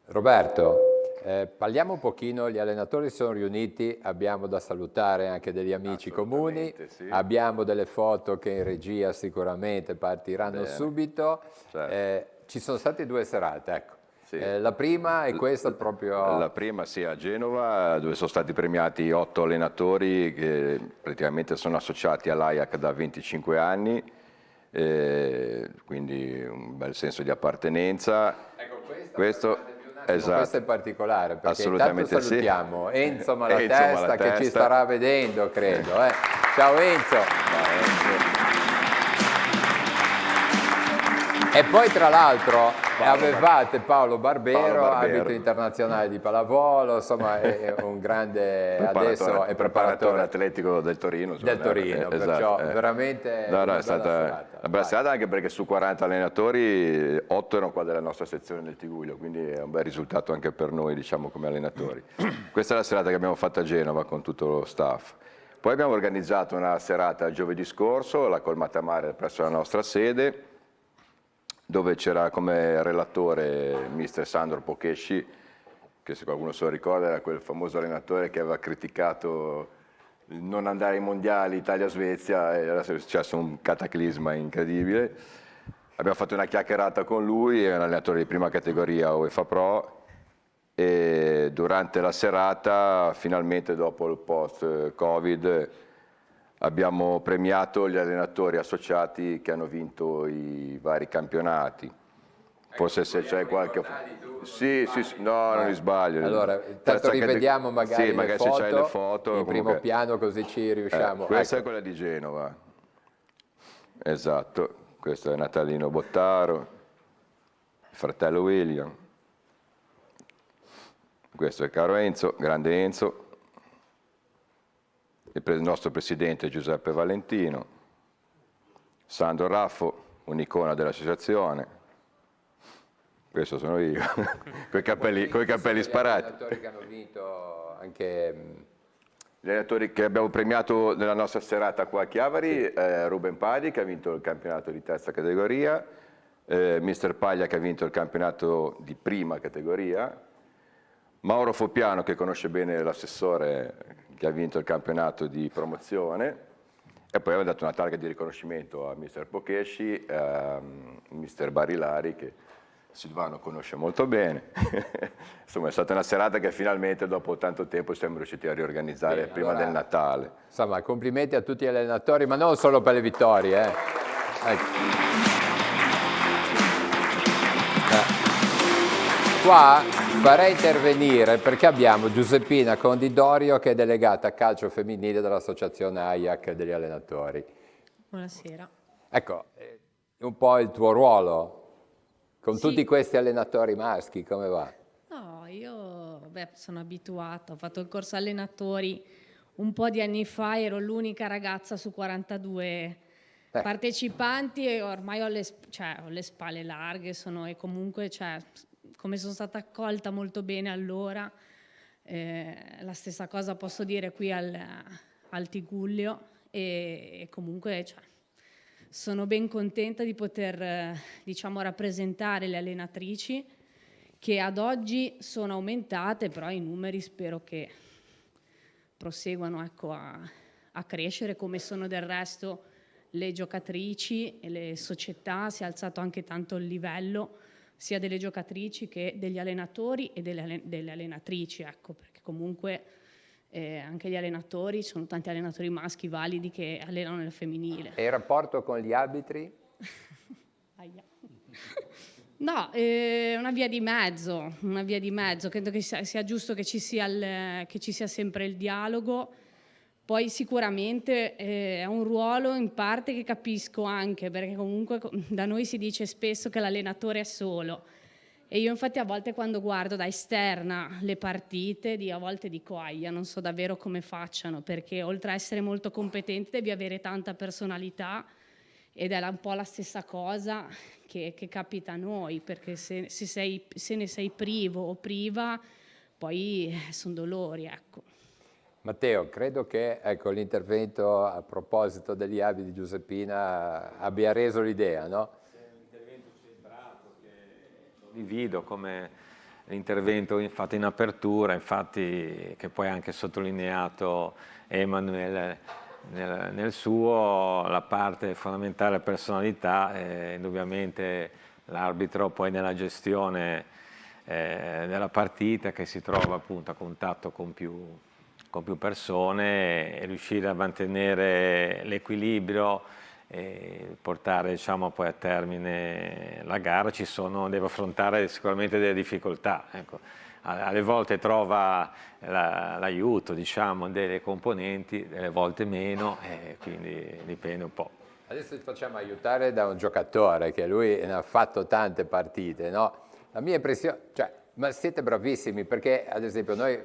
[SPEAKER 1] Roberto, parliamo un pochino, gli allenatori sono riuniti, abbiamo da salutare anche degli amici comuni,
[SPEAKER 13] sì.
[SPEAKER 1] Abbiamo delle foto che in regia sicuramente partiranno subito.
[SPEAKER 13] Certo.
[SPEAKER 1] Ci sono state 2 serate, ecco.
[SPEAKER 13] Sì.
[SPEAKER 1] La prima è questa proprio...
[SPEAKER 13] La prima sì, a Genova, dove sono stati premiati 8 allenatori che praticamente sono associati all'AIAC da 25 anni, quindi un bel senso di appartenenza.
[SPEAKER 1] Ecco,
[SPEAKER 13] questo esatto.
[SPEAKER 1] Questo è particolare, perché
[SPEAKER 13] assolutamente
[SPEAKER 1] intanto salutiamo
[SPEAKER 13] sì.
[SPEAKER 1] Enzo Malatesta, che ci starà vedendo, credo. Ciao Enzo. E poi tra l'altro avevate Paolo Barbero, arbitro internazionale di pallavolo, insomma è un grande, adesso è preparatore
[SPEAKER 13] atletico del Torino.
[SPEAKER 1] Del Torino, perciò veramente
[SPEAKER 13] è stata una bella serata, anche perché su 40 allenatori 8 erano qua della nostra sezione del Tiguglio, quindi è un bel risultato anche per noi, diciamo, come allenatori. Questa è la serata che abbiamo fatto a Genova con tutto lo staff. Poi abbiamo organizzato una serata giovedì scorso, la Colmata Mare presso la nostra sede, dove c'era come relatore mister Sandro Pocesci, che se qualcuno se lo ricorda era quel famoso allenatore che aveva criticato il non andare ai mondiali Italia-Svezia, e adesso è successo un cataclisma incredibile. Abbiamo fatto una chiacchierata con lui, è un allenatore di prima categoria UEFA Pro, e durante la serata, finalmente dopo il post-Covid, abbiamo premiato gli allenatori associati che hanno vinto i vari campionati. Forse se c'è qualche... Sì, no, non mi sbaglio.
[SPEAKER 1] Allora, tanto rivediamo magari
[SPEAKER 13] se c'hai le foto.
[SPEAKER 1] In primo piano, così ci riusciamo.
[SPEAKER 13] Questa è quella di Genova. Esatto, questo è Natalino Bottaro, il fratello William. Questo è caro Enzo, grande Enzo. Il nostro presidente Giuseppe Valentino, Sandro Raffo, un'icona dell'associazione, questo sono io, coi capelli sparati.
[SPEAKER 1] Gli allenatori che hanno vinto anche...
[SPEAKER 13] Gli allenatori che abbiamo premiato nella nostra serata qua a Chiavari, sì. Ruben Padi che ha vinto il campionato di terza categoria, mister Paglia che ha vinto il campionato di prima categoria, Mauro Foppiano che conosce bene l'assessore che ha vinto il campionato di promozione, e poi abbiamo dato una targa di riconoscimento a mister Pocesci, a mister Barilari che Silvano conosce molto bene. Insomma è stata una serata che finalmente dopo tanto tempo siamo riusciti a riorganizzare prima del Natale.
[SPEAKER 1] Insomma, complimenti a tutti gli allenatori, ma non solo per le vittorie. Qua farei intervenire perché abbiamo Giuseppina Condidorio che è delegata a calcio femminile dell'associazione AIAC degli allenatori.
[SPEAKER 14] Buonasera.
[SPEAKER 1] Ecco, un po' il tuo ruolo con tutti questi allenatori maschi, come va?
[SPEAKER 14] No, io sono abituata, ho fatto il corso allenatori un po' di anni fa, ero l'unica ragazza su 42 partecipanti e ormai ho le spalle larghe, e comunque come sono stata accolta molto bene allora, la stessa cosa posso dire qui al Tigullio e comunque sono ben contenta di poter rappresentare le allenatrici che ad oggi sono aumentate, però i numeri spero che proseguano a crescere come sono del resto le giocatrici e le società. Si è alzato anche tanto il livello sia delle giocatrici che degli allenatori e delle allenatrici, perché comunque anche gli allenatori, ci sono tanti allenatori maschi validi che allenano nel femminile.
[SPEAKER 1] E il rapporto con gli arbitri?
[SPEAKER 14] No, una via di mezzo, credo che sia giusto che ci sia sempre il dialogo. Poi sicuramente è un ruolo in parte che capisco anche, perché comunque da noi si dice spesso che l'allenatore è solo. E io infatti a volte quando guardo da esterna le partite, a volte dico aia, non so davvero come facciano, perché oltre a essere molto competenti devi avere tanta personalità ed è un po' la stessa cosa che capita a noi, perché se ne sei privo o priva, poi sono dolori,
[SPEAKER 1] Matteo, credo che l'intervento a proposito degli abiti di Giuseppina abbia reso l'idea, no?
[SPEAKER 15] Condivido come l'intervento fatto in apertura, infatti che poi ha anche sottolineato Emanuele nel suo, la parte fondamentale della personalità, indubbiamente l'arbitro poi nella gestione della partita che si trova appunto a contatto con più persone e riuscire a mantenere l'equilibrio e portare poi a termine la gara deve affrontare sicuramente delle difficoltà. Alle volte trova l'aiuto delle componenti, delle volte meno, quindi dipende un po'.
[SPEAKER 1] Adesso ti facciamo aiutare da un giocatore che lui ne ha fatto tante partite, no? La mia impressione, cioè, ma siete bravissimi perché ad esempio noi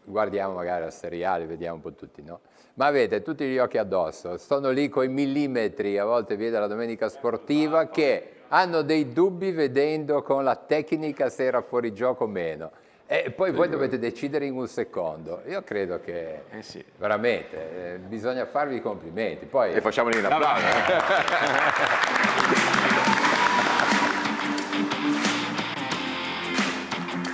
[SPEAKER 1] guardiamo magari la Serie A, li vediamo un po' tutti, no? Ma avete tutti gli occhi addosso, sono lì coi millimetri, a volte vede la domenica sportiva, che hanno dei dubbi vedendo con la tecnica se era fuori gioco o meno. E poi voi dovete decidere in un secondo. Io credo che veramente bisogna farvi i complimenti. Poi...
[SPEAKER 13] E facciamoli un applauso.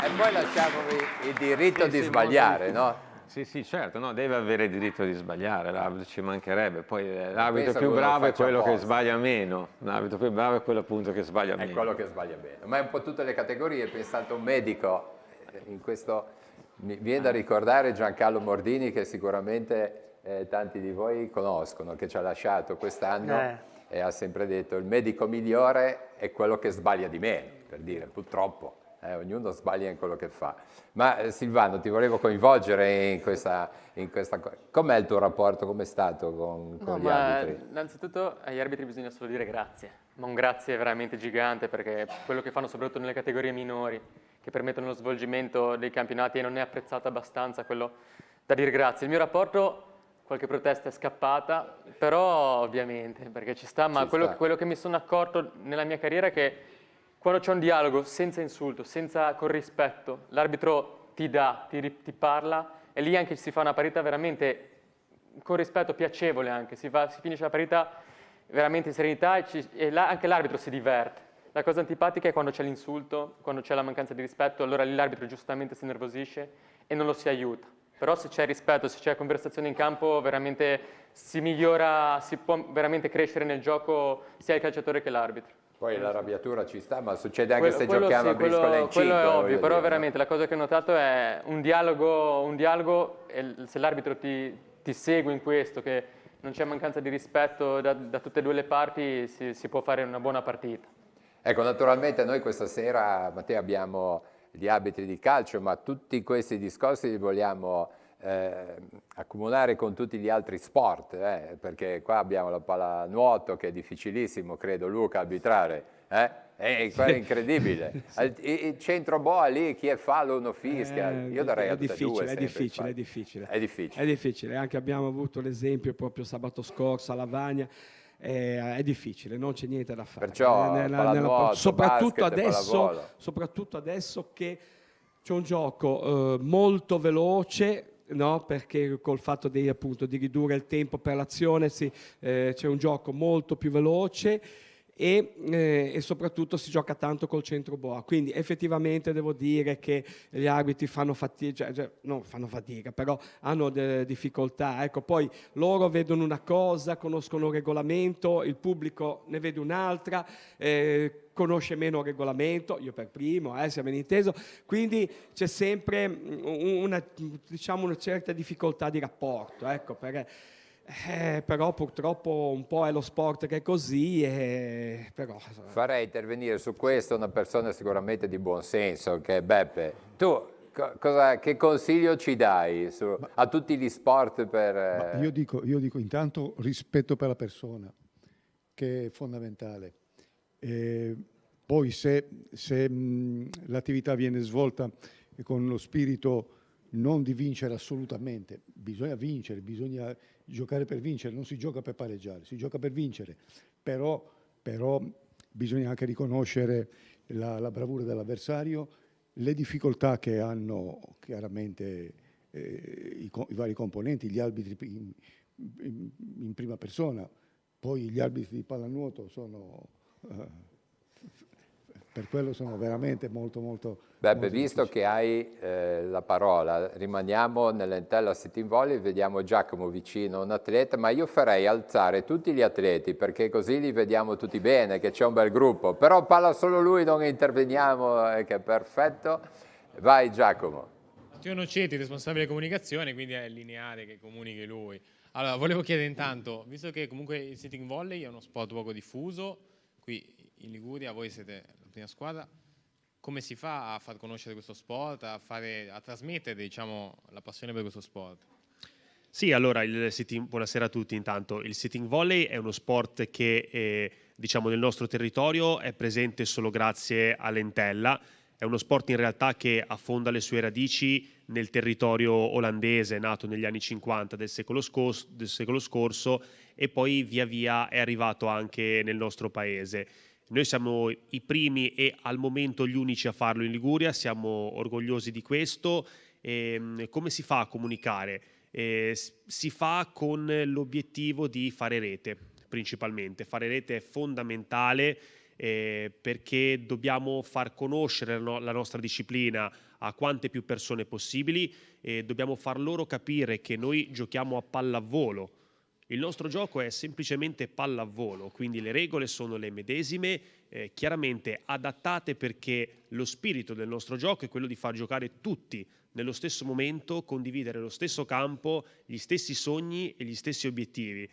[SPEAKER 1] E poi lasciamovi il diritto di sbagliare, no?
[SPEAKER 15] Sì, certo, no, deve avere il diritto di sbagliare, l'arbitro ci mancherebbe, poi l'arbitro
[SPEAKER 1] penso
[SPEAKER 15] più
[SPEAKER 1] che lo
[SPEAKER 15] bravo è
[SPEAKER 1] faccia
[SPEAKER 15] quello che
[SPEAKER 1] apposta.
[SPEAKER 15] sbaglia meno, l'arbitro più bravo è quello appunto che sbaglia meno.
[SPEAKER 1] È quello che sbaglia bene, ma è un po' tutte le categorie, pensate a un medico, in questo mi viene da ricordare Giancarlo Mordini che sicuramente tanti di voi conoscono, che ci ha lasciato quest'anno e ha sempre detto il medico migliore è quello che sbaglia di meno, per dire, purtroppo. Ognuno sbaglia in quello che fa. Ma Silvano, ti volevo coinvolgere in questa cosa. Com'è il tuo rapporto? Com'è stato con gli arbitri?
[SPEAKER 16] Innanzitutto agli arbitri bisogna solo dire grazie, ma un grazie veramente gigante, perché quello che fanno soprattutto nelle categorie minori, che permettono lo svolgimento dei campionati, e non è apprezzato abbastanza, quello da dire grazie. Il mio rapporto, qualche protesta è scappata, però ovviamente, perché ci sta, ma quello che mi sono accorto nella mia carriera è che quando c'è un dialogo senza insulto, con rispetto, l'arbitro ti parla, e lì anche si fa una parità veramente con rispetto, piacevole anche, si finisce la parità veramente in serenità e anche l'arbitro si diverte. La cosa antipatica è quando c'è l'insulto, quando c'è la mancanza di rispetto, allora lì l'arbitro giustamente si nervosisce e non lo si aiuta. Però se c'è rispetto, se c'è conversazione in campo, veramente si migliora, si può veramente crescere nel gioco sia il calciatore che l'arbitro.
[SPEAKER 1] Poi l'arrabbiatura ci sta, ma succede anche se giochiamo a briscola in 5.
[SPEAKER 16] Quello è ovvio, però
[SPEAKER 1] dire,
[SPEAKER 16] veramente la cosa che ho notato è un dialogo e se l'arbitro ti segue in questo, che non c'è mancanza di rispetto da tutte e due le parti, si può fare una buona partita.
[SPEAKER 1] Ecco, naturalmente noi questa sera, Matteo, abbiamo gli arbitri di calcio, ma tutti questi discorsi li vogliamo accomunare con tutti gli altri sport, perché qua abbiamo la pallanuoto che è difficilissimo, credo, Luca, arbitrare, è incredibile. Il centro boa lì, chi è fallo, uno fischia, io darei a tutte e due.
[SPEAKER 10] È difficile, anche abbiamo avuto l'esempio proprio sabato scorso a Lavagna. È difficile, non c'è niente da fare.
[SPEAKER 1] Perciò
[SPEAKER 10] soprattutto
[SPEAKER 1] basket,
[SPEAKER 10] adesso che c'è un gioco molto veloce, no? Perché col fatto di ridurre il tempo per l'azione c'è un gioco molto più veloce e soprattutto si gioca tanto col centro boa, quindi effettivamente devo dire che gli arbitri fanno fatica, non fanno fatica, però hanno difficoltà, ecco. Poi loro vedono una cosa, conoscono il regolamento, il pubblico ne vede un'altra, conosce meno il regolamento, io per primo, se ben inteso, quindi c'è sempre una certa difficoltà di rapporto, ecco, perché però purtroppo un po' è lo sport che è così. Però...
[SPEAKER 1] Farei intervenire su questo una persona sicuramente di buon senso, che è Beppe. Tu che consiglio ci dai a tutti gli sport?
[SPEAKER 17] Io dico intanto rispetto per la persona, che è fondamentale. Poi se l'attività viene svolta con lo spirito non di vincere assolutamente, bisogna vincere, bisogna giocare per vincere, non si gioca per pareggiare, si gioca per vincere, però bisogna anche riconoscere la bravura dell'avversario, le difficoltà che hanno chiaramente i vari componenti, gli arbitri in prima persona, poi gli arbitri di pallanuoto sono... per quello sono veramente molto
[SPEAKER 1] Beppe, visto che hai la parola, rimaniamo nell'Entella Sitting Volley, vediamo Giacomo vicino, un atleta, ma io farei alzare tutti gli atleti, perché così li vediamo tutti bene, che c'è un bel gruppo, però parla solo lui, non interveniamo, che è perfetto. Vai Giacomo.
[SPEAKER 3] Matteo Nocetti, responsabile comunicazione, quindi è lineare che comunichi lui. Allora, volevo chiedere intanto, visto che comunque il Sitting Volley è uno sport poco diffuso, qui in Liguria voi siete la prima squadra, come si fa a far conoscere questo sport, a trasmettere, diciamo, la passione per questo sport?
[SPEAKER 18] Sì, allora buonasera a tutti intanto. Il sitting volley è uno sport che diciamo nel nostro territorio è presente solo grazie all'Entella. È uno sport in realtà che affonda le sue radici nel territorio olandese, nato negli anni 50 del secolo scorso e poi via via è arrivato anche nel nostro paese. Noi siamo i primi e al momento gli unici a farlo in Liguria, siamo orgogliosi di questo. Come si fa a comunicare? Si fa con l'obiettivo di fare rete, principalmente. Fare rete è fondamentale perché dobbiamo far conoscere la nostra disciplina a quante più persone possibili e dobbiamo far loro capire che noi giochiamo a pallavolo. Il nostro gioco è semplicemente pallavolo, quindi le regole sono le medesime, chiaramente adattate perché lo spirito del nostro gioco è quello di far giocare tutti nello stesso momento, condividere lo stesso campo, gli stessi sogni e gli stessi obiettivi.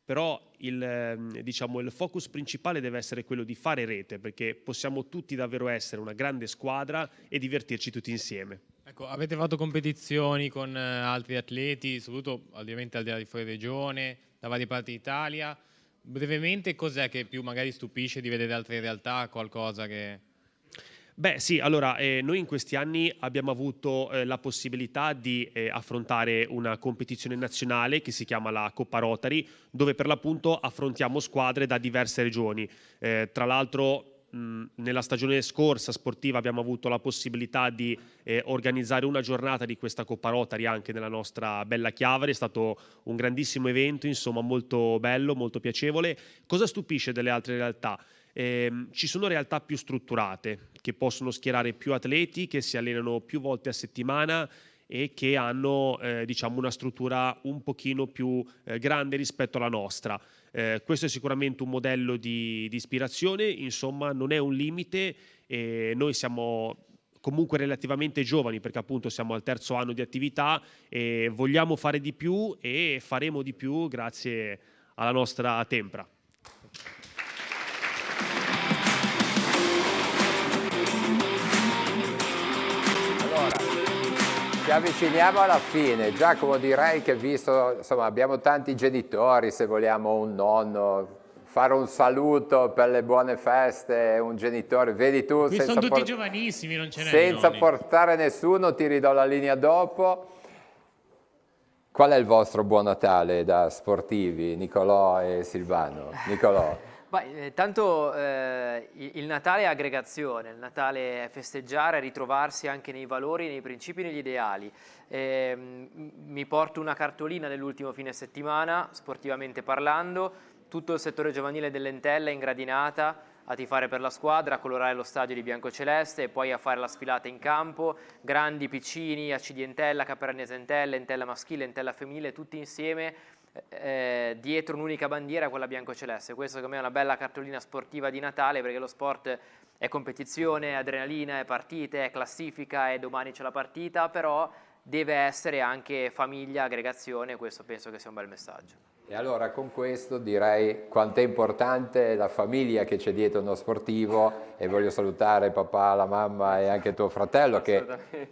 [SPEAKER 18] Però il focus principale deve essere quello di fare rete, perché possiamo tutti davvero essere una grande squadra e divertirci tutti insieme.
[SPEAKER 3] Ecco, avete fatto competizioni con altri atleti, soprattutto ovviamente al di là di fuori regione, da varie parti d'Italia. Brevemente, cos'è che più magari stupisce di vedere altre realtà, qualcosa che...
[SPEAKER 18] Beh sì, allora noi in questi anni abbiamo avuto la possibilità di affrontare una competizione nazionale che si chiama la Coppa Rotary, dove per l'appunto affrontiamo squadre da diverse regioni. Tra l'altro nella stagione scorsa sportiva abbiamo avuto la possibilità di organizzare una giornata di questa Coppa Rotary anche nella nostra bella Chiavari. È stato un grandissimo evento, insomma molto bello, molto piacevole. Cosa stupisce delle altre realtà? Ci sono realtà più strutturate che possono schierare più atleti, che si allenano più volte a settimana e che hanno una struttura un pochino più grande rispetto alla nostra. Questo è sicuramente un modello di ispirazione, insomma non è un limite. Noi siamo comunque relativamente giovani perché appunto siamo al 3° anno di attività e vogliamo fare di più e faremo di più grazie alla nostra tempra.
[SPEAKER 1] Ci avviciniamo alla fine. Giacomo, direi che visto, insomma, abbiamo tanti genitori, se vogliamo un nonno, fare un saluto per le buone feste, un genitore, vedi tu,
[SPEAKER 3] qui sono tutti giovanissimi, non ce n'è
[SPEAKER 1] senza portare nessuno, ti ridò la linea dopo. Qual è il vostro buon Natale da sportivi, Nicolò e Silvano? Nicolò.
[SPEAKER 11] Tanto il Natale è aggregazione, il Natale è festeggiare, ritrovarsi anche nei valori, nei principi, negli ideali. Mi porto una cartolina dell'ultimo fine settimana, sportivamente parlando, tutto il settore giovanile dell'Entella in gradinata a tifare per la squadra, a colorare lo stadio di biancoceleste e poi a fare la sfilata in campo, grandi, piccini, AC di Entella, Caperanese Entella, Entella maschile, Entella femminile, tutti insieme dietro un'unica bandiera, quella biancoceleste. Questo secondo me è una bella cartolina sportiva di Natale, perché lo sport è competizione, è adrenalina, è partite, è classifica, è domani c'è la partita, però deve essere anche famiglia, aggregazione, questo penso che sia un bel messaggio.
[SPEAKER 1] E allora con questo direi quanto è importante la famiglia che c'è dietro uno sportivo, e voglio salutare papà, la mamma e anche tuo fratello che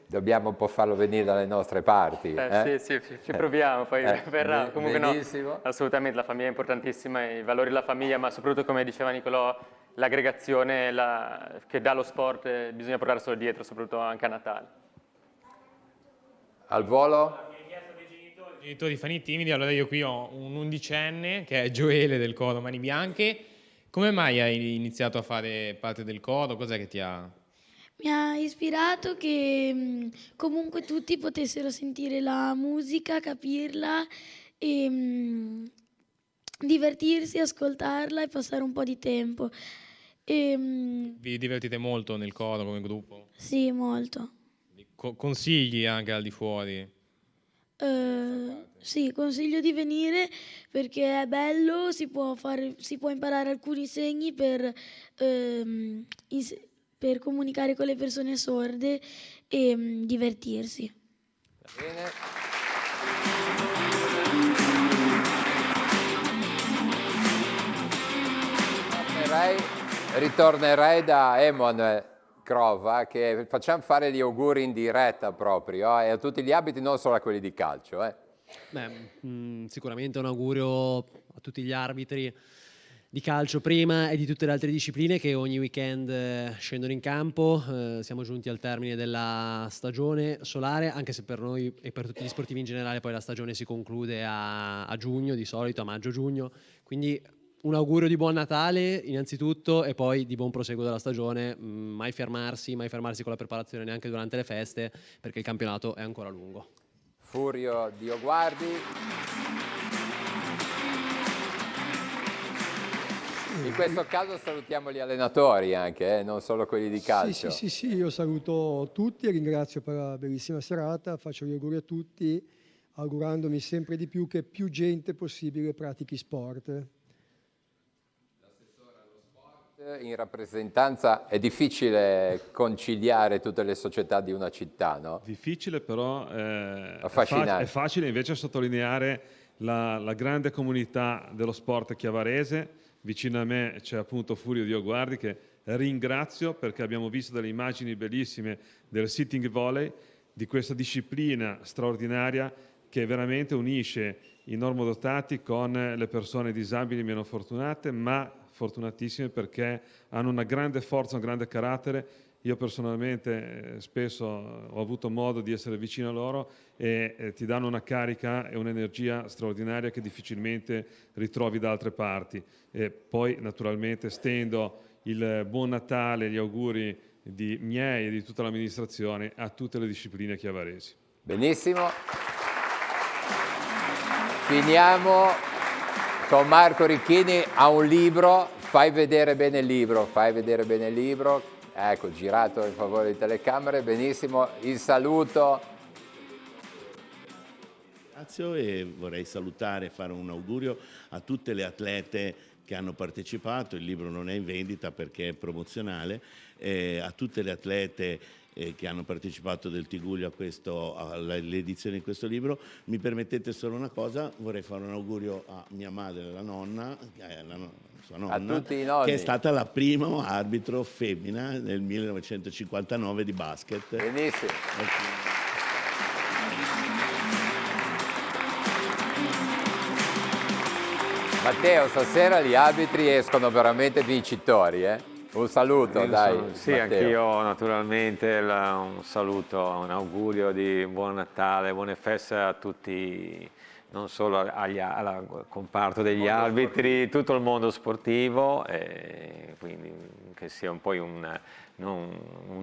[SPEAKER 1] dobbiamo un po' farlo venire dalle nostre parti.
[SPEAKER 16] Sì, ci proviamo, poi verrà. Comunque
[SPEAKER 1] benissimo.
[SPEAKER 16] No, assolutamente la famiglia è importantissima, i valori della famiglia, ma soprattutto come diceva Nicolò, l'aggregazione che dà lo sport bisogna portarselo dietro, soprattutto anche a Natale.
[SPEAKER 1] Al volo?
[SPEAKER 3] Genitori fani timidi, allora io qui ho un 11enne che è Gioele del coro Mani Bianche. Come mai hai iniziato a fare parte del coro? Cos'è che ti ha...
[SPEAKER 19] Mi ha ispirato che comunque tutti potessero sentire la musica, capirla e divertirsi, ascoltarla e passare un po' di tempo.
[SPEAKER 3] Vi divertite molto nel coro come gruppo?
[SPEAKER 19] Sì, molto.
[SPEAKER 3] Consigli anche al di fuori?
[SPEAKER 19] Sì, consiglio di venire perché è bello, si può imparare alcuni segni per comunicare con le persone sorde e divertirsi.
[SPEAKER 1] Bene. Ritornerei da Emanuele Crova, che facciamo fare gli auguri in diretta proprio, e a tutti gli abiti, non solo a quelli di calcio.
[SPEAKER 4] Sicuramente un augurio a tutti gli arbitri di calcio prima e di tutte le altre discipline che ogni weekend scendono in campo. Siamo giunti al termine della stagione solare, anche se per noi e per tutti gli sportivi in generale poi la stagione si conclude a giugno, di solito a maggio-giugno, quindi un augurio di buon Natale innanzitutto e poi di buon proseguo della stagione, mai fermarsi con la preparazione neanche durante le feste, perché il campionato è ancora lungo.
[SPEAKER 1] Furio Dioguardi. In questo caso salutiamo gli allenatori anche, non solo quelli di calcio.
[SPEAKER 23] Sì, io saluto tutti, ringrazio per la bellissima serata, faccio gli auguri a tutti, augurandomi sempre di più che più gente possibile pratichi sport.
[SPEAKER 1] In rappresentanza è difficile conciliare tutte le società di una città, no?
[SPEAKER 5] Difficile, però è facile invece sottolineare la grande comunità dello sport chiavarese. Vicino a me c'è appunto Furio Dioguardi, che ringrazio perché abbiamo visto delle immagini bellissime del sitting volley, di questa disciplina straordinaria che veramente unisce i normodotati con le persone disabili meno fortunate, ma fortunatissime perché hanno una grande forza, un grande carattere. Io personalmente spesso ho avuto modo di essere vicino a loro e ti danno una carica e un'energia straordinaria che difficilmente ritrovi da altre parti. E poi naturalmente stendo il buon Natale, gli auguri di miei e di tutta l'amministrazione a tutte le discipline chiavaresi.
[SPEAKER 1] Benissimo. Finiamo con Marco Ricchini. Ha un libro, fai vedere bene il libro. Ecco, girato in favore di telecamere, benissimo. Il saluto.
[SPEAKER 2] Grazie, e vorrei salutare e fare un augurio a tutte le atlete che hanno partecipato. Il libro non è in vendita perché è promozionale. A tutte le atlete che hanno partecipato del Tigullio all'edizione di questo libro. Mi permettete solo una cosa, vorrei fare un augurio a mia madre, la nonna, sua nonna,
[SPEAKER 1] a tutti i nonni,
[SPEAKER 2] che è stata la prima arbitro femmina nel 1959 di basket.
[SPEAKER 1] Benissimo. Matteo, stasera gli arbitri escono veramente vincitori, eh? Un saluto, dai.
[SPEAKER 15] Sì,
[SPEAKER 1] Matteo.
[SPEAKER 15] anch'io naturalmente un saluto, un augurio di buon Natale, buone feste a tutti, non solo al comparto degli arbitri, tutto il mondo sportivo, e quindi che sia poi un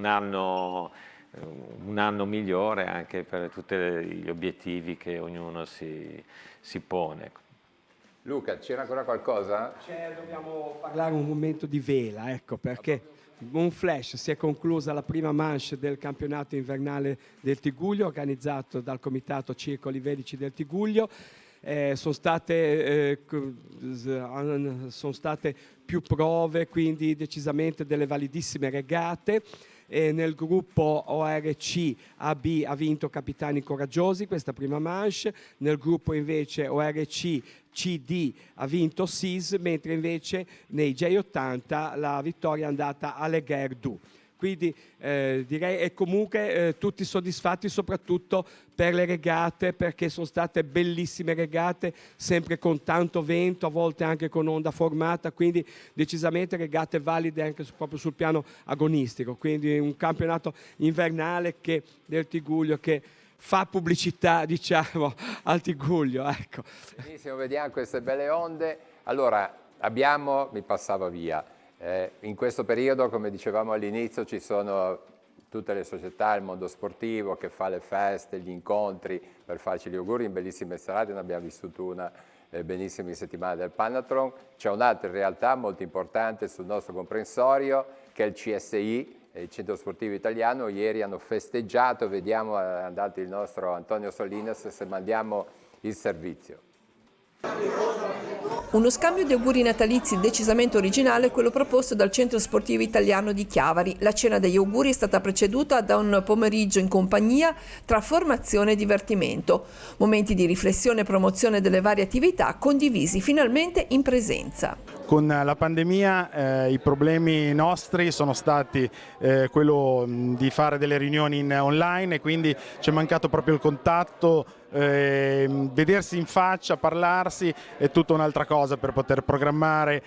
[SPEAKER 15] anno migliore anche per tutti gli obiettivi che ognuno si pone.
[SPEAKER 1] Luca, c'era ancora qualcosa?
[SPEAKER 10] Dobbiamo parlare un momento di vela, ecco, perché un flash, si è conclusa la prima manche del campionato invernale del Tigullio, organizzato dal Comitato Circoli Velici del Tigullio. Sono state più prove, quindi decisamente delle validissime regate. Nel gruppo ORC AB ha vinto Capitani Coraggiosi questa prima manche, nel gruppo invece ORC CD ha vinto SIS, mentre invece nei J80 la vittoria è andata alle Gerdù. Quindi direi e comunque tutti soddisfatti soprattutto per le regate, perché sono state bellissime regate, sempre con tanto vento, a volte anche con onda formata, quindi decisamente regate valide anche proprio sul piano agonistico. Quindi un campionato invernale del Tigullio che fa pubblicità, diciamo, al Tigullio. Ecco.
[SPEAKER 1] Benissimo, vediamo queste belle onde. Allora, mi passava via. In questo periodo, come dicevamo all'inizio, ci sono tutte le società, il mondo sportivo che fa le feste, gli incontri per farci gli auguri in bellissime serate. Ne abbiamo vissuto una benissima settimana del Panathlon. C'è un'altra realtà molto importante sul nostro comprensorio che è il CSI, il Centro Sportivo Italiano. Ieri hanno festeggiato, vediamo, è andato il nostro Antonio Solinas, se mandiamo il servizio.
[SPEAKER 20] Uno scambio di auguri natalizi decisamente originale è quello proposto dal Centro Sportivo Italiano di Chiavari. La cena degli auguri è stata preceduta da un pomeriggio in compagnia tra formazione e divertimento. Momenti di riflessione e promozione delle varie attività condivisi finalmente in presenza.
[SPEAKER 21] Con la pandemia i problemi nostri sono stati quello di fare delle riunioni online e quindi ci è mancato proprio il contatto, vedersi in faccia, parlarsi è tutta un'altra cosa per poter programmare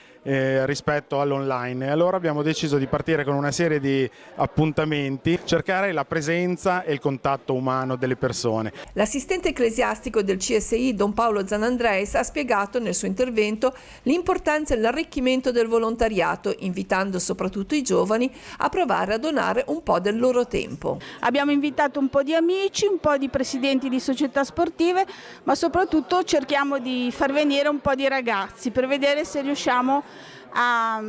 [SPEAKER 21] rispetto all'online. E allora abbiamo deciso di partire con una serie di appuntamenti, cercare la presenza e il contatto umano delle persone.
[SPEAKER 20] L'assistente ecclesiastico del CSI, Don Paolo Zanandreis, ha spiegato nel suo intervento l'importanza e l'arricchimento del volontariato, invitando soprattutto i giovani a provare a donare un po' del loro tempo.
[SPEAKER 22] Abbiamo invitato un po' di amici, un po' di presidenti di società sportive, ma soprattutto cerchiamo di far venire un po' di ragazzi per vedere se riusciamo a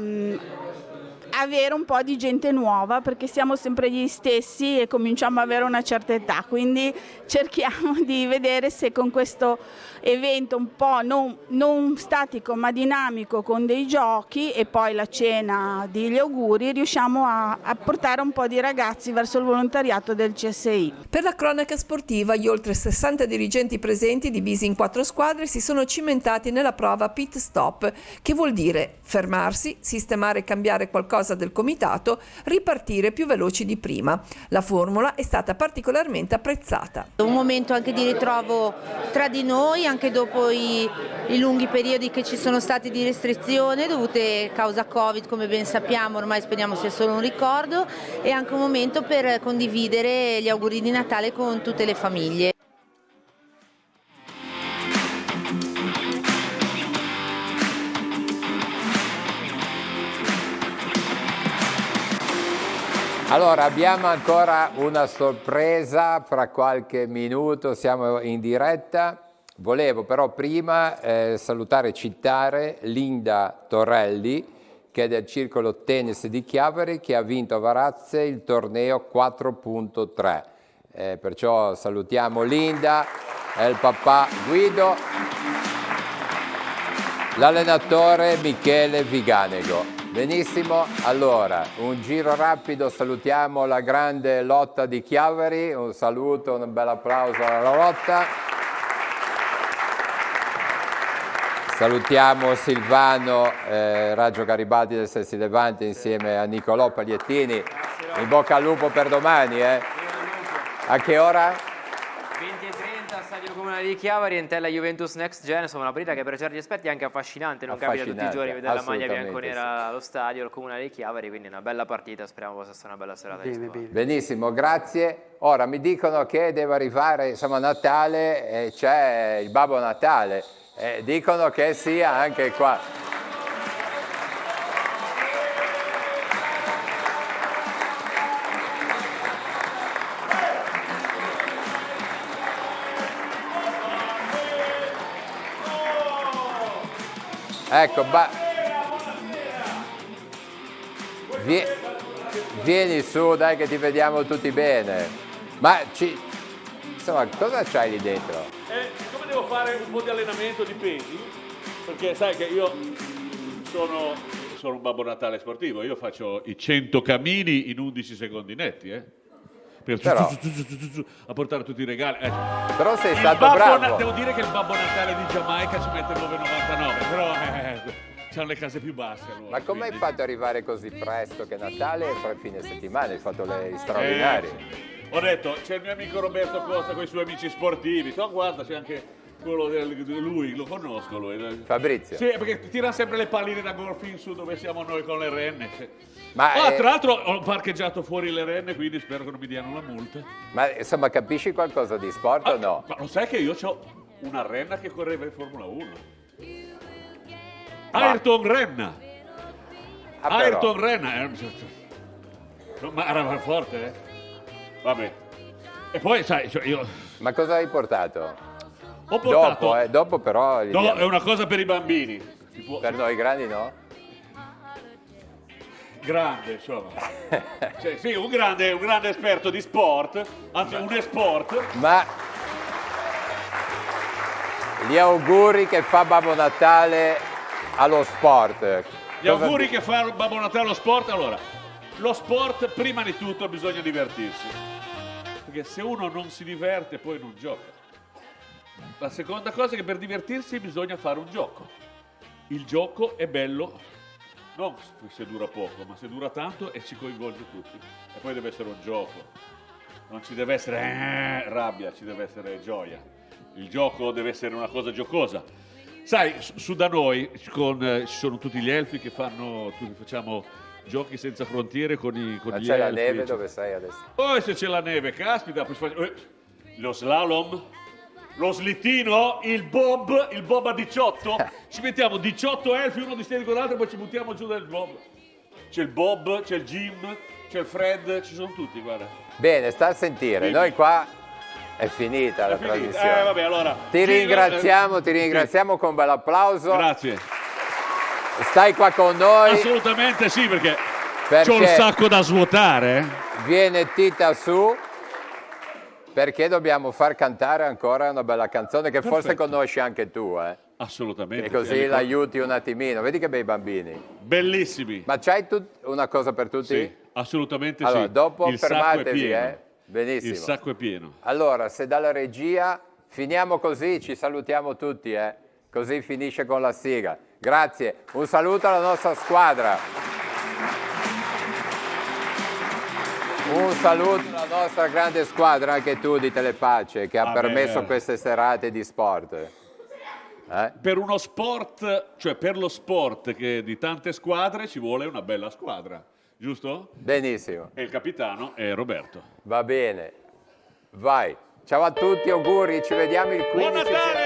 [SPEAKER 22] avere un po' di gente nuova, perché siamo sempre gli stessi e cominciamo ad avere una certa età, quindi cerchiamo di vedere se con questo evento un po' non statico ma dinamico, con dei giochi e poi la cena degli auguri, riusciamo a portare un po' di ragazzi verso il volontariato del CSI.
[SPEAKER 20] Per la cronaca sportiva, gli oltre 60 dirigenti presenti, divisi in 4 squadre, si sono cimentati nella prova pit stop, che vuol dire fermarsi, sistemare e cambiare qualcosa del comitato, ripartire più veloci di prima. La formula è stata particolarmente apprezzata.
[SPEAKER 24] Un momento anche di ritrovo tra di noi, anche dopo i lunghi periodi che ci sono stati di restrizione dovute causa Covid, come ben sappiamo, ormai speriamo sia solo un ricordo, e anche un momento per condividere gli auguri di Natale con tutte le famiglie.
[SPEAKER 1] Allora, abbiamo ancora una sorpresa, fra qualche minuto siamo in diretta. Volevo però prima salutare e citare Linda Torelli, che è del Circolo Tennis di Chiavari, che ha vinto a Varazze il torneo 4.3. Perciò salutiamo Linda e il papà Guido, l'allenatore Michele Viganego. Benissimo, allora un giro rapido, salutiamo la grande Lotta di Chiavari, un saluto, un bel applauso alla Lotta. Salutiamo Silvano Raggio Garibaldi del Sessi Levante insieme a Nicolò Pagliettini. In bocca al lupo per domani. A che ora?
[SPEAKER 11] 20:30, Stadio Comunale di Chiavari, Entella Juventus Next Gen, insomma una partita che per certi aspetti è anche affascinante, non capita tutti i giorni vedere la maglia bianconera allo stadio, al Comunale di Chiavari, quindi una bella partita, speriamo possa essere una bella serata di sport.
[SPEAKER 1] Benissimo, grazie. Ora mi dicono che deve arrivare, insomma, Natale e c'è il Babbo Natale, dicono che sia anche qua. Ecco, vieni su, dai, che ti vediamo tutti bene. Ma insomma, cosa c'hai lì dentro?
[SPEAKER 25] Siccome devo fare un po' di allenamento di pesi, perché sai che io sono un Babbo Natale sportivo, io faccio i 100 cammini in 11 secondi netti,
[SPEAKER 1] Però,
[SPEAKER 25] a portare tutti i regali.
[SPEAKER 1] Però sei stato bravo.
[SPEAKER 25] Devo dire che il Babbo Natale di Giamaica ci mette 9,99, però c'hanno le case più basse. Allora,
[SPEAKER 1] ma come hai fatto ad arrivare così presto che Natale e fra il fine settimana hai fatto le straordinarie?
[SPEAKER 25] Ho detto, c'è il mio amico Roberto Costa con i suoi amici sportivi, guarda, c'è anche quello lui, lo conosco lui.
[SPEAKER 1] Fabrizio?
[SPEAKER 25] Sì, perché tira sempre le palline da golf in su dove siamo noi con le renne.
[SPEAKER 1] Ma
[SPEAKER 25] tra l'altro ho parcheggiato fuori le renne, quindi spero che non mi diano una multa.
[SPEAKER 1] Ma insomma, capisci qualcosa di sport o no?
[SPEAKER 25] Ma lo sai che io ho una renna che correva in Formula 1? Ayrton Renna! Ayrton Renna! Ma era forte, Vabbè. E poi, sai, io...
[SPEAKER 1] Ma cosa hai portato?
[SPEAKER 25] Ho portato...
[SPEAKER 1] Dopo però...
[SPEAKER 25] No, è una cosa per i bambini.
[SPEAKER 1] Per noi grandi no?
[SPEAKER 25] Grande, insomma. Cioè, sì, un grande esperto di sport, anzi un esport.
[SPEAKER 1] Ma Gli auguri che fa Babbo Natale allo sport.
[SPEAKER 25] Gli auguri che fa Babbo Natale allo sport. Allora, lo sport prima di tutto bisogna divertirsi, perché se uno non si diverte poi non gioca. La seconda cosa è che per divertirsi bisogna fare un gioco. Il gioco è bello non se dura poco, ma se dura tanto e ci coinvolge tutti. E poi deve essere un gioco, non ci deve essere rabbia, ci deve essere gioia. Il gioco deve essere una cosa giocosa. Sai, su da noi ci sono tutti gli elfi che fanno, facciamo giochi senza frontiere con gli elfi.
[SPEAKER 1] Ma c'è la neve dove sei adesso?
[SPEAKER 25] Poi se c'è la neve, caspita, lo slalom, lo slittino, il bob a 18, ci mettiamo 18 elfi, uno di stile con l'altro e poi ci buttiamo giù del bob. C'è il bob, c'è il Jim, c'è il Fred, ci sono tutti, guarda.
[SPEAKER 1] Bene, sta a sentire,
[SPEAKER 25] Dimmi.
[SPEAKER 1] noi qua è finita la trasmissione.
[SPEAKER 25] Vabbè, allora.
[SPEAKER 1] Ti ringraziamo con un bel applauso.
[SPEAKER 25] Grazie.
[SPEAKER 1] Stai qua con noi.
[SPEAKER 25] Assolutamente sì, perché c'ho un sacco da svuotare.
[SPEAKER 1] Viene Tita su, perché dobbiamo far cantare ancora una bella canzone che forse conosci anche tu,
[SPEAKER 25] Assolutamente.
[SPEAKER 1] E così l'aiuti un attimino. Vedi che bei bambini.
[SPEAKER 25] Bellissimi.
[SPEAKER 1] Ma c'hai una cosa per tutti?
[SPEAKER 25] Sì, assolutamente
[SPEAKER 1] allora,
[SPEAKER 25] sì.
[SPEAKER 1] Dopo
[SPEAKER 25] Il sacco è
[SPEAKER 1] fermatevi,
[SPEAKER 25] pieno.
[SPEAKER 1] Benissimo.
[SPEAKER 25] Il sacco è pieno.
[SPEAKER 1] Allora, se dalla regia finiamo così, ci salutiamo tutti, così finisce con la sigla. Grazie, un saluto alla nostra squadra. Un saluto alla nostra grande squadra, anche tu di Telepace, che ha permesso queste serate di sport.
[SPEAKER 25] Per uno sport, cioè per lo sport che di tante squadre ci vuole una bella squadra, giusto?
[SPEAKER 1] Benissimo.
[SPEAKER 25] E il capitano è Roberto.
[SPEAKER 1] Va bene, vai. Ciao a tutti, auguri, ci vediamo il 15 gennaio.